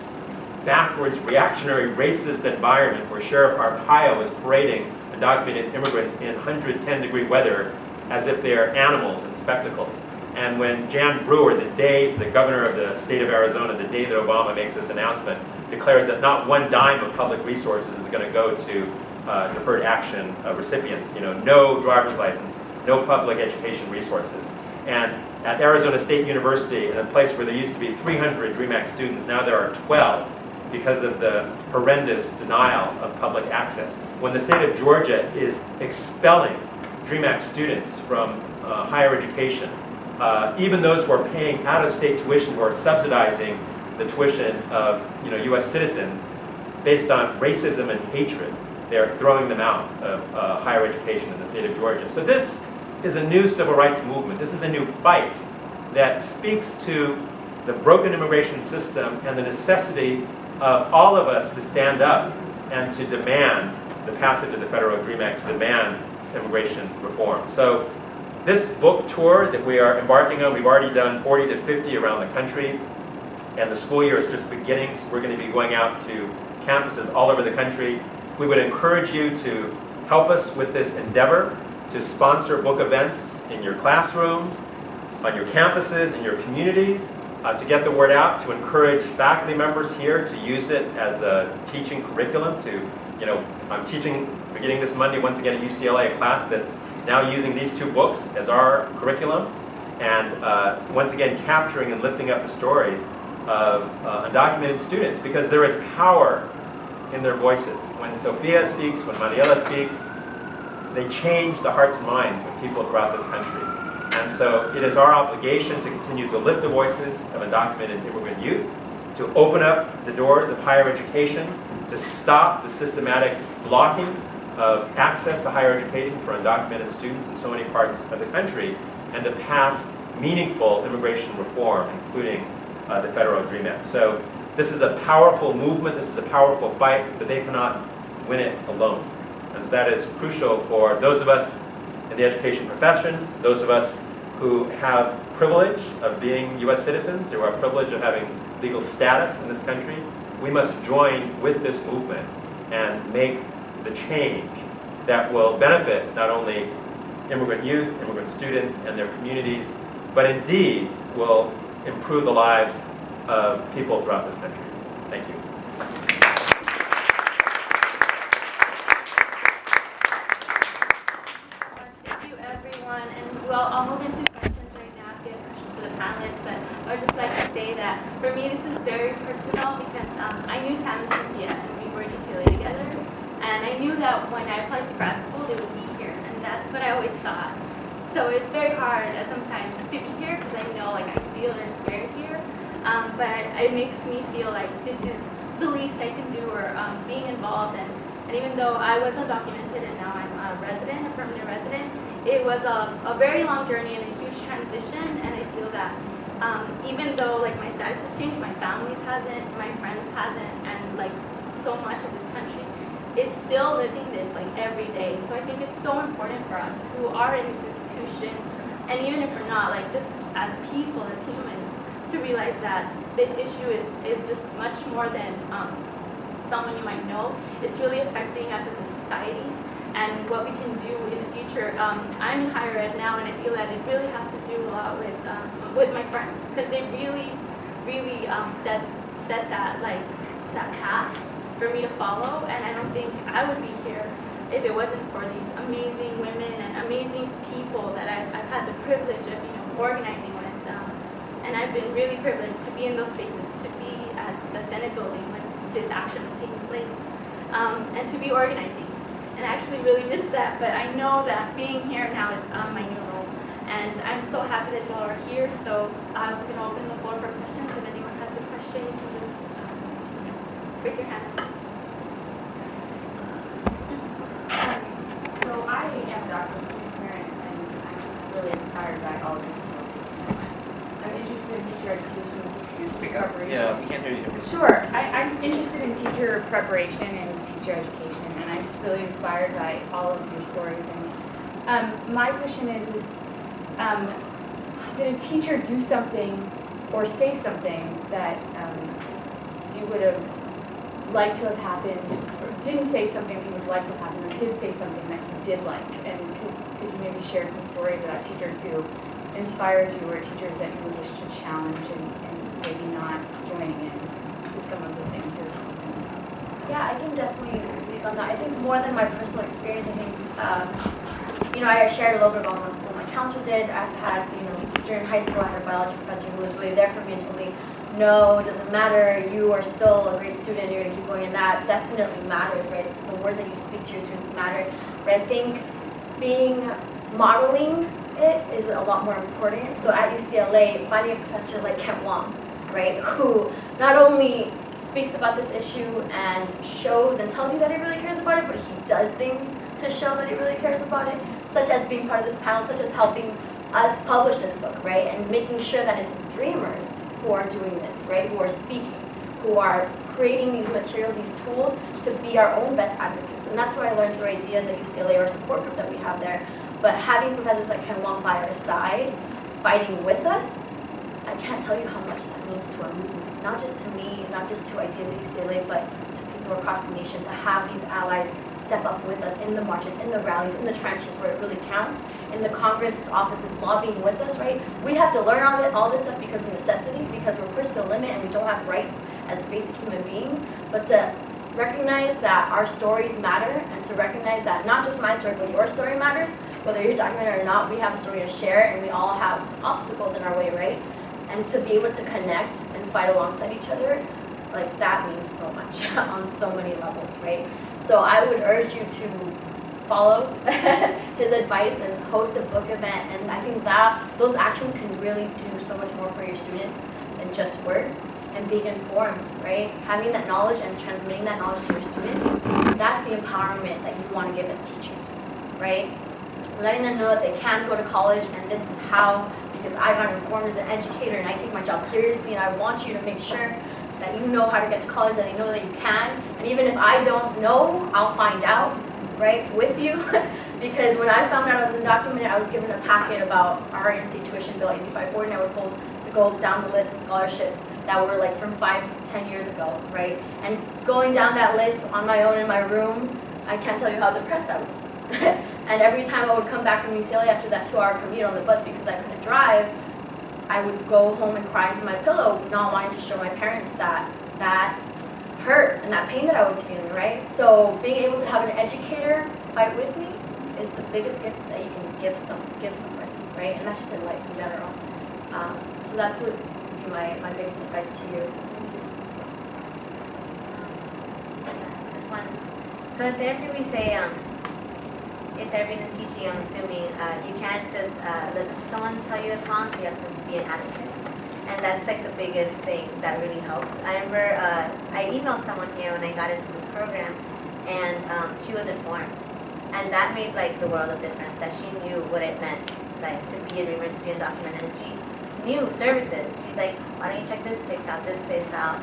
backwards, reactionary, racist environment where Sheriff Arpaio is parading undocumented immigrants in 110-degree weather as if they are animals and spectacles. And when Jan Brewer, the governor of the state of Arizona, the day that Obama makes this announcement, declares that not one dime of public resources is going to go to deferred action recipients, no driver's license, no public education resources. And at Arizona State University, in a place where there used to be 300 DREAM Act students, now there are 12 because of the horrendous denial of public access. When the state of Georgia is expelling DREAM Act students from higher education, even those who are paying out-of-state tuition, who are subsidizing the tuition of U.S. citizens based on racism and hatred, they're throwing them out of higher education in the state of Georgia. So this is a new civil rights movement. This is a new fight that speaks to the broken immigration system and the necessity of all of us to stand up and to demand the passage of the Federal DREAM Act, to demand immigration reform. So this book tour that we are embarking on, we've already done 40 to 50 around the country, and the school year is just beginning, so we're going to be going out to campuses all over the country. We would encourage you to help us with this endeavor, to sponsor book events in your classrooms, on your campuses, in your communities, to get the word out, to encourage faculty members here to use it as a teaching curriculum. I'm teaching beginning this Monday once again at UCLA a class that's now using these two books as our curriculum, and once again capturing and lifting up the stories of undocumented students, because there is power in their voices. When Sofia speaks, when Mariella speaks, they change the hearts and minds of people throughout this country. And so it is our obligation to continue to lift the voices of undocumented immigrant youth, to open up the doors of higher education, to stop the systematic blocking of access to higher education for undocumented students in so many parts of the country, and to pass meaningful immigration reform, including the Federal DREAM Act. So this is a powerful movement, this is a powerful fight, but they cannot win it alone. And so that is crucial for those of us in the education profession, those of us who have privilege of being U.S. citizens, who have privilege of having legal status in this country. We must join with this movement and make the change that will benefit not only immigrant youth, immigrant students, and their communities, but indeed will improve the lives of people throughout this country. Thank you. Thank you, everyone. And I'll move into questions right now if you have questions for the panelists, but I would just like to say that for me this is very personal because I knew Tam and Cinthya and we were at UCLA together, and I knew that when I applied to grad school they would be here, and that's what I always thought. So it's very hard sometimes to be here because I know I feel their spirit here, but it makes me feel like this is the least I can do, or being involved. And even though I was undocumented and now I'm a resident, a permanent resident, it was a very long journey and a huge transition. And I feel that even though my status has changed, my family's hasn't, my friends hasn't, and so much of this country is still living this every day. So I think it's so important for us who are in this institution, and even if we're not, just as people, as humans, to realize that this issue is just much more than someone you might know. It's really affecting us as a society and what we can do in the future. I'm in higher ed now, and I feel that it really has to do a lot with my friends, because they really set that path for me to follow, and I don't think I would be here if it wasn't for these amazing women and amazing people that I've had the privilege of, organizing with. And I've been really privileged to be in those spaces, to be at the Senate building when this action is taking place, and to be organizing. And I actually really miss that, but I know that being here now is my new role. And I'm so happy that you all are here, so I'm going to open the floor for questions. If anyone has a question, you can just raise your hand. So I am a doctoral student parent, and I'm just really inspired by all of these stories. I'm interested in teacher education. Can you speak up? Yeah, we can't hear you. Sure. I'm interested in teacher preparation and teacher education, and I'm just really inspired by all of your stories. And my question is did a teacher do something or say something that you would have liked to have happened, or didn't say something that you would like to have happened, or did say something that you did like? And could you maybe share some stories about teachers who inspired you, or teachers that you wish to challenge and maybe not joining in to some of the things you're speaking about? Yeah, I can definitely speak on that. I think more than my personal experience, I think, I shared a little bit about what my counselor did. I've had, during high school, I had a biology professor who was really there for me and told me, no, it doesn't matter, you are still a great student, you're going to keep going, and that definitely matters, right? The words that you speak to your students matter. But I think modeling it is a lot more important. So at UCLA, finding a professor like Kent Wong, right, who not only speaks about this issue and shows and tells you that he really cares about it, but he does things to show that he really cares about it, such as being part of this panel, such as helping us publish this book, right, and making sure that it's dreamers who are doing this, right, who are speaking, who are creating these materials, these tools to be our own best advocates. And that's what I learned through Ideas at UCLA, our support group that we have there. But having professors like Kent Wong by our side, fighting with us, I can't tell you how much that means to our movement. Not just to me, not just to Ideas at UCLA, but to people across the nation, to have these allies step up with us in the marches, in the rallies, in the trenches where it really counts, in the Congress offices lobbying with us, right? We have to learn all this stuff because of necessity, because we're pushed to the limit and we don't have rights as basic human beings, but to recognize that our stories matter, and to recognize that not just my story, but your story matters. Whether you're documented or not, we have a story to share, and we all have obstacles in our way, right? And to be able to connect and fight alongside each other, like that means so much on so many levels, right? So I would urge you to follow his advice and host a book event, and I think that those actions can really do so much more for your students than just words, and being informed, right? Having that knowledge and transmitting that knowledge to your students, that's the empowerment that you want to give as teachers, right? Letting them know that they can go to college, and this is how, because I got informed as an educator and I take my job seriously, and I want you to make sure that you know how to get to college, that you know that you can. And even if I don't know, I'll find out, right, with you. Because when I found out I was undocumented, I was given a packet about our in-state tuition bill 8540, and I was told to go down the list of scholarships that were like from 5-10 years ago, right? And going down that list on my own in my room, I can't tell you how depressed I was. And every time I would come back from UCLA after that 2-hour commute on the bus because I couldn't drive, I would go home and cry into my pillow, not wanting to show my parents that hurt and that pain that I was feeling, right? So being able to have an educator fight with me is the biggest gift that you can give somebody, right? And that's just in life in general. So that's what would be my biggest advice to you. Just one. So in therapy we say, in therapy and teaching, I'm assuming you can't just listen to someone tell you it's wrong, so you have to be an advocate. And that's like the biggest thing that really helps. I remember I emailed someone here when I got into this program, and she was informed. And that made like the world of difference, that she knew what it meant, like to be a dreamer, to be undocumented. And she knew services. She's like, why don't you check this place out,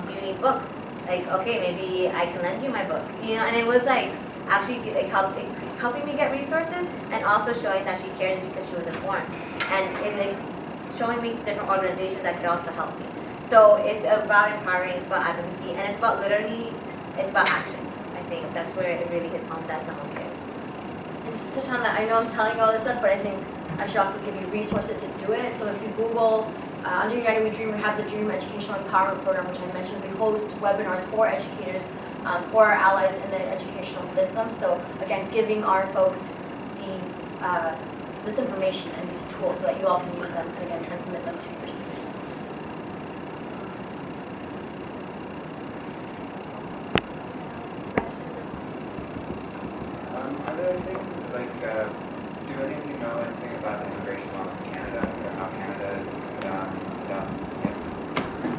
do you need books? Like, okay, maybe I can lend you my book. And it was like, actually like helping me get resources, and also showing that she cared because she was informed, and it showing me different organizations that could also help me. So it's about empowering, it's about advocacy, and it's about actions. I think that's where it really hits home that someone cares. And just to touch on that, I know I'm telling you all this stuff, but I think I should also give you resources to do it. So if you Google Under United We Dream, we have the Dream Educational Empowerment Program, which I mentioned. We host webinars for educators for our allies in the educational system. So again, giving our folks these this information and these tools so that you all can use them and again transmit them to your students. Are there anything, like, do any of you know anything about the immigration laws in Canada, or how Canada is done? Yes.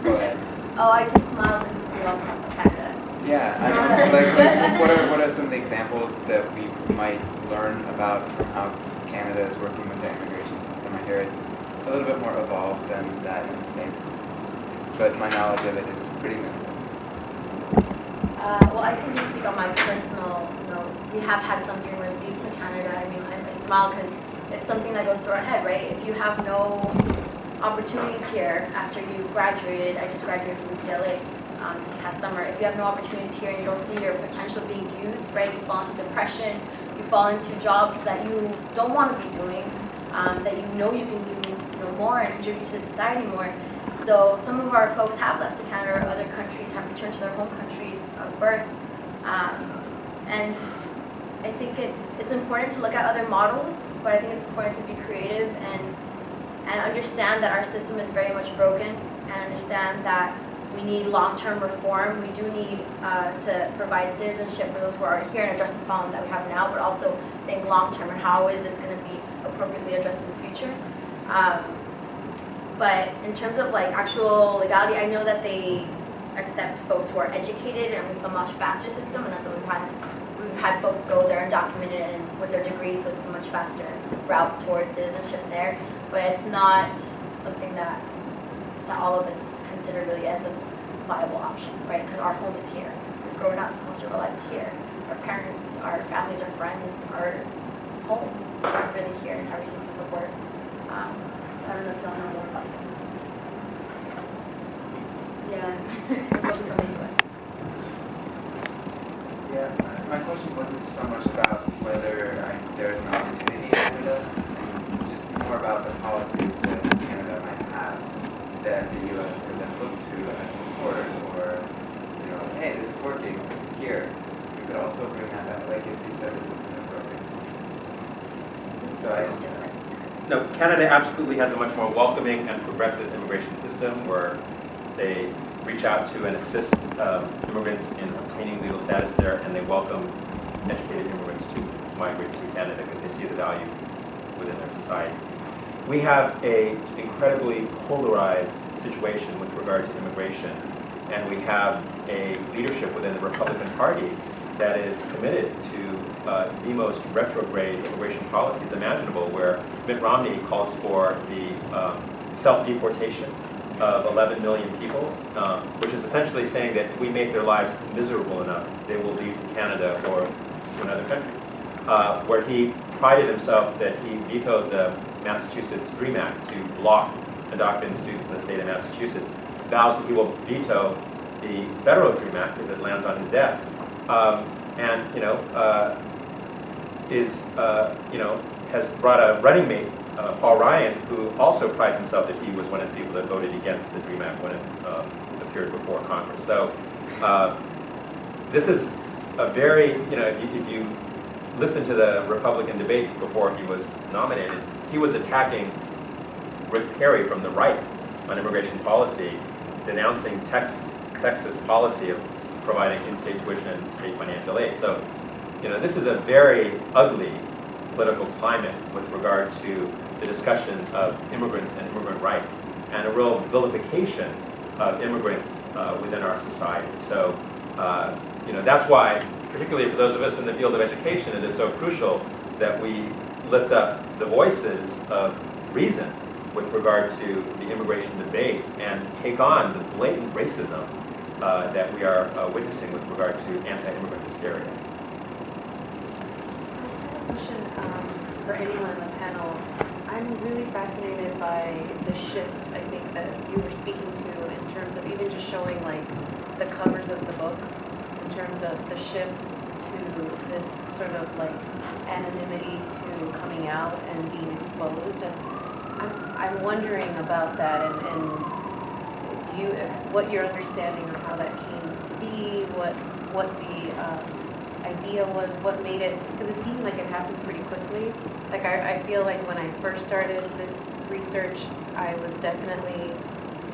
Go ahead. Oh, I just smiled because we all talk about Canada. Yeah, I know. Like, what are some of the examples that we might learn about from how Canada is working with the immigration system? I hear it's a little bit more evolved than that in the States, but my knowledge of it is pretty limited. Well, I can just speak on my personal note. We have had some dreamers leave to Canada. I mean, I smile because it's something that goes through our head, right? If you have no opportunities here after you graduated, I just graduated from UCLA this past summer. If you have no opportunities here and you don't see your potential being used, right? You fall into depression. You fall into jobs that you don't want to be doing, that you know you can do more and contribute to society more. So some of our folks have left to Canada or other countries, have returned to their home countries of birth. And I think it's important to look at other models, but I think it's important to be creative and understand that our system is very much broken and understand that we need long-term reform. We do need to provide citizenship for those who are here and address the problem that we have now, but also think long-term and how is this going to be appropriately addressed in the future. But in terms of like actual legality, I know that they accept folks who are educated and it's a much faster system, and that's what we've had. We've had folks go there undocumented and with their degrees, so it's a much faster route towards citizenship there. But it's not something that all of us consider really as a viable option, right? Because our home is here. We've grown up most of our lives here. Our parents, our families, our friends, our home are really here in every sense of the word. I don't know if y'all know more about that. Yeah, focus on the U.S. Yeah, my question wasn't so much about whether there's an opportunity in Canada, and just more about the policies that Canada might have that the U.S. could then look to as support, or, hey, this is working here. We could also bring that back, like if you said this isn't broken. So I just... No, Canada absolutely has a much more welcoming and progressive immigration system where they reach out to and assist immigrants in obtaining legal status there, and they welcome educated immigrants to migrate to Canada because they see the value within their society. We have an incredibly polarized situation with regard to immigration, and we have a leadership within the Republican Party that is committed to the most retrograde immigration policies imaginable, where Mitt Romney calls for the self-deportation of 11 million people, which is essentially saying that if we make their lives miserable enough, they will leave to Canada or to another country. Where he prided himself that he vetoed the Massachusetts DREAM Act to block undocumented students in the state of Massachusetts, vows that he will veto the federal DREAM Act if it lands on his desk. Has brought a running mate, Paul Ryan, who also prides himself that he was one of the people that voted against the DREAM Act when it appeared before Congress. So this is a very, if you listen to the Republican debates before he was nominated, he was attacking Rick Perry from the right on immigration policy, denouncing Texas policy of providing in-state tuition and state financial aid. So, this is a very ugly political climate with regard to the discussion of immigrants and immigrant rights, and a real vilification of immigrants within our society. So, that's why, particularly for those of us in the field of education, it is so crucial that we lift up the voices of reason with regard to the immigration debate and take on the blatant racism that we are witnessing with regard to anti-immigrant hysteria. Question for anyone on the panel. I'm really fascinated by the shift, I think, that you were speaking to in terms of even just showing like the covers of the books, in terms of the shift to this sort of like anonymity to coming out and being exposed. And I'm wondering about that and what your understanding of how that came to be, what what the idea was, what made it, because it seemed like it happened pretty quickly. Like I feel like when I first started this research, I was definitely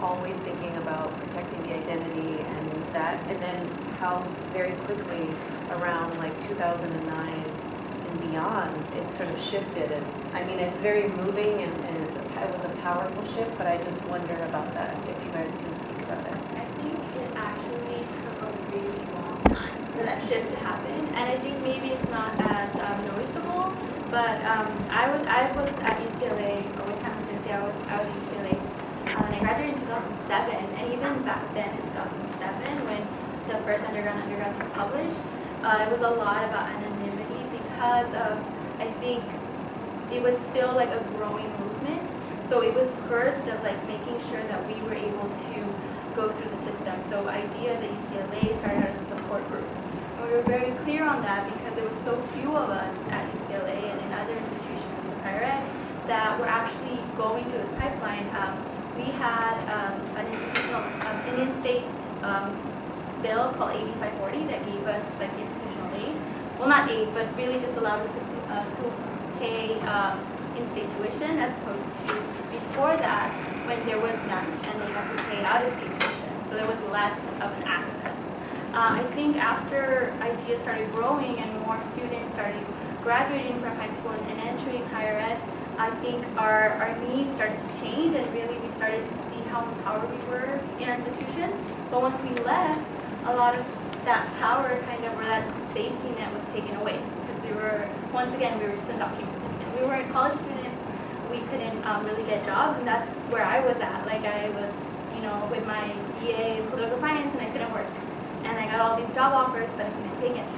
always thinking about protecting the identity and that, and then how very quickly around like 2009 and beyond, it sort of shifted. And I mean, it's very moving and it was a powerful shift, but I just wonder about that, if you guys can speak about it. I think it actually took a really long time for that shift to happen, and I think maybe it's not as noticeable, but I was at UCLA, or with Tam Tran, I was at UCLA, and I graduated in 2007, and even back then in 2007, when the first undergrad was published, it was a lot about anonymity because of, I think, it was still like a growing movement. So it was first of like making sure that we were able to go through the system. So IDEA, the UCLA, started as a support group. And we were very clear on that because there were so few of us at UCLA and in other institutions of higher ed that were actually going through this pipeline. We had an institutional, Indian state bill called AB 540 that gave us like institutional aid. Well, not aid, but really just allowed us to pay in-state tuition, as opposed to before that when there was none and they had to pay out-of-state tuition. So there was less of an access. I think after IDEA started growing and more students started graduating from high school and entering higher ed, I think our needs started to change, and really we started to see how empowered we were in our institutions. But once we left, a lot of that power kind of, or that safety net was taken away, because we were, once again, we were just undocumented. We were college students, we couldn't really get jobs, and that's where I was at. Like I was, with my BA in political science, and I couldn't work. And I got all these job offers, but I couldn't take any.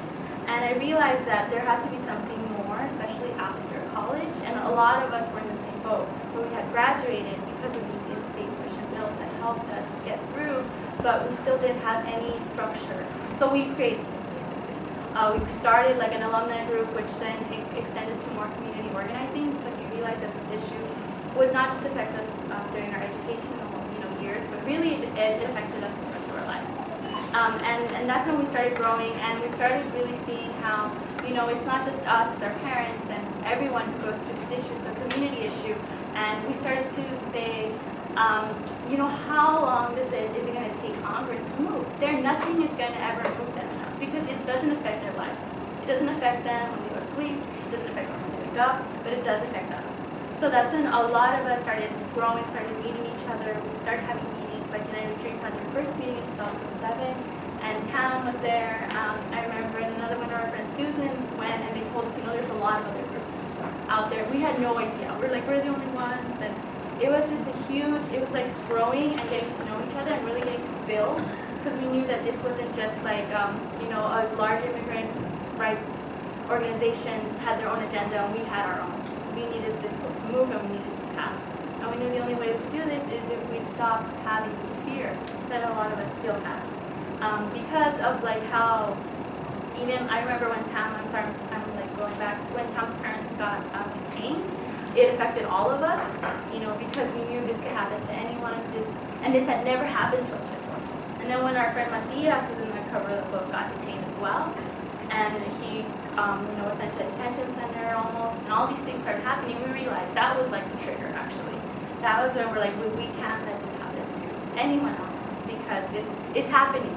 And I realized that there had to be something more, especially after college, and a lot of us were in the same boat, where we had graduated because of these in-state tuition bills that helped us get through, but we still didn't have any structure. So we created, we started like an alumni group, which then extended to more community organizing, because we realized that this issue would not just affect us during our educational years, but really it affected us the rest of our lives. And that's when we started growing, and we started really seeing how, it's not just us, it's our parents and everyone who goes through this issue, it's a community issue. And we started to say, how long is it going to take Congress to move? Nothing is going to ever move them enough, because it doesn't affect their lives. It doesn't affect them when they go to sleep, it doesn't affect them when they wake up, but it does affect us. So that's when a lot of us started growing, started meeting each other. We started having meetings, like United Dream had their first meeting in 2007, and Tam was there. I remember, and another one of our friends, Susan, went, and they told us, there's a lot of other groups out there. We had no idea. We're the only ones, and it was just it was like growing and getting to know each other and really getting to build, because we knew that this wasn't just like, a large immigrant rights organization had their own agenda and we had our own. We needed this book to move and we needed it to pass. And we knew the only way to do this is if we stopped having this fear that a lot of us still have. Because of like how, even I remember when I'm like going back to when Tam's parents got detained, it affected all of us, because we knew this could happen to anyone, and this had never happened to us before. And then when our friend Matias, who's in the cover of the book, got detained as well, and he was sent to a detention center almost, and all these things started happening, we realized that was like the trigger, actually. That was when we're like, we can't let this happen to anyone else, because it's happening.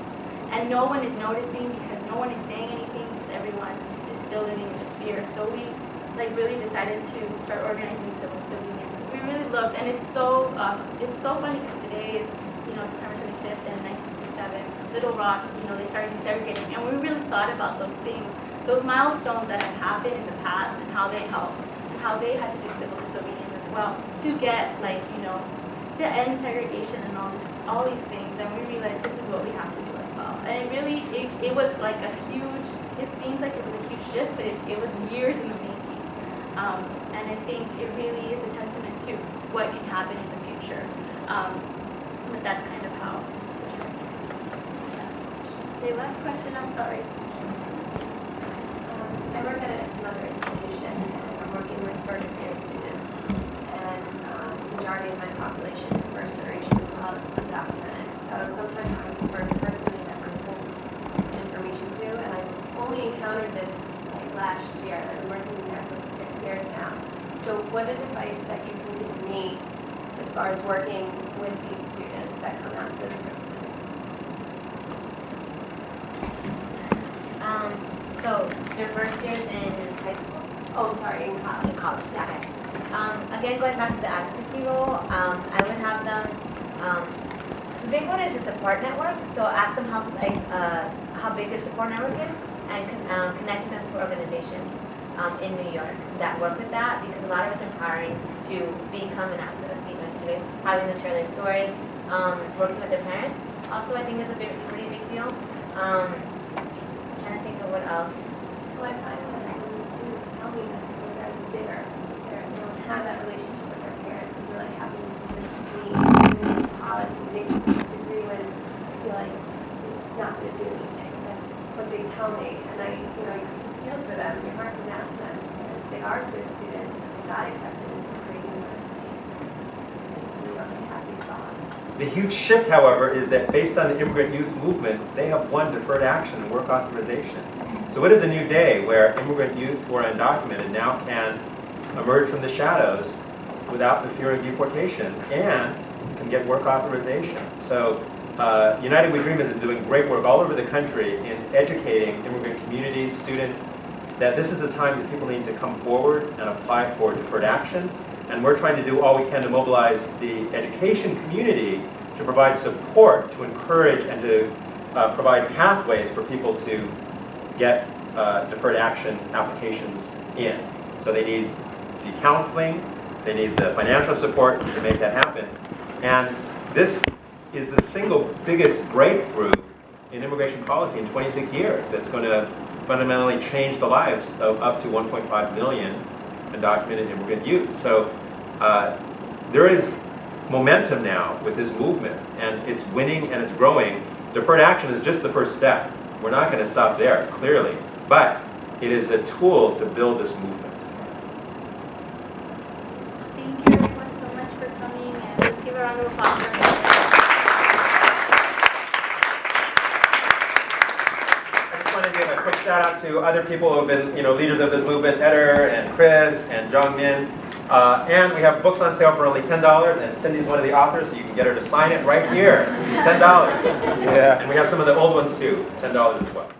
And no one is noticing, because no one is saying anything, because everyone is still living in this fear. So we really decided to start organizing civil disobedience. We really looked, and it's so funny, because today is, September 25th in 1957, Little Rock, they started desegregating, and we really thought about those things, those milestones that have happened in the past, and how they helped, and how they had to do civil disobedience as well to get, to end segregation and all these things. And we realized this is what we have to do as well. And it really, it was like it seems like it was a huge shift, but it was years in the making. And I think it really is a testament to what can happen in the future. But that's kind of how. The last question, I'm sorry. I work at another institution, and I'm working with first-year students, and the majority of my population is first generation as well as undocumented. So sometimes I'm the first person they ever told this information to So what is advice that you can give me as far as working with these students that come after the So your first year's in high school? Oh, I'm sorry, in college. In college, yeah. Okay. Again, going back to the advocacy role, I would have them, the big one is the support network. So ask them how big their support network is and connect them to organizations in New York that work with that, because a lot of it's empowering to become an activist, even today, having them share their story, working with their parents. Also, I think is a pretty big deal. Trying to think of what else. Well, I find that when the students tell me that they're very bitter, they don't have that relationship with their parents, it's really having to disagree in policy, they disagree when I feel like it's not going to do anything. That's what they tell me, and I, you feel for them, your heart goes out to them, because they are good students, and they got accepted into a great university. They have these thoughts. The huge shift, however, is that based on the Immigrant Youth Movement, they have won deferred action and work authorization. So it is a new day where immigrant youth who are undocumented now can emerge from the shadows without the fear of deportation and can get work authorization. So United We Dream is doing great work all over the country in educating immigrant communities, students, that this is a time that people need to come forward and apply for deferred action. And we're trying to do all we can to mobilize the education community to provide support, to encourage and to provide pathways for people to get deferred action applications in. So they need the counseling, they need the financial support to make that happen. And this is the single biggest breakthrough in immigration policy in 26 years that's going to fundamentally change the lives of up to 1.5 million undocumented immigrant youth. So there is momentum now with this movement, and it's winning and it's growing. Deferred action is just the first step. We're not going to stop there, clearly, but it is a tool to build this movement. Thank you everyone so much for coming, and let's give a round of applause for her. I just want to give a quick shout out to other people who have been, leaders of this movement, Eder and Chris and Jong Min. And we have books on sale for only $10, and Cindy's one of the authors, so you can get her to sign it right here. $10. Yeah. And we have some of the old ones too, $10 as well.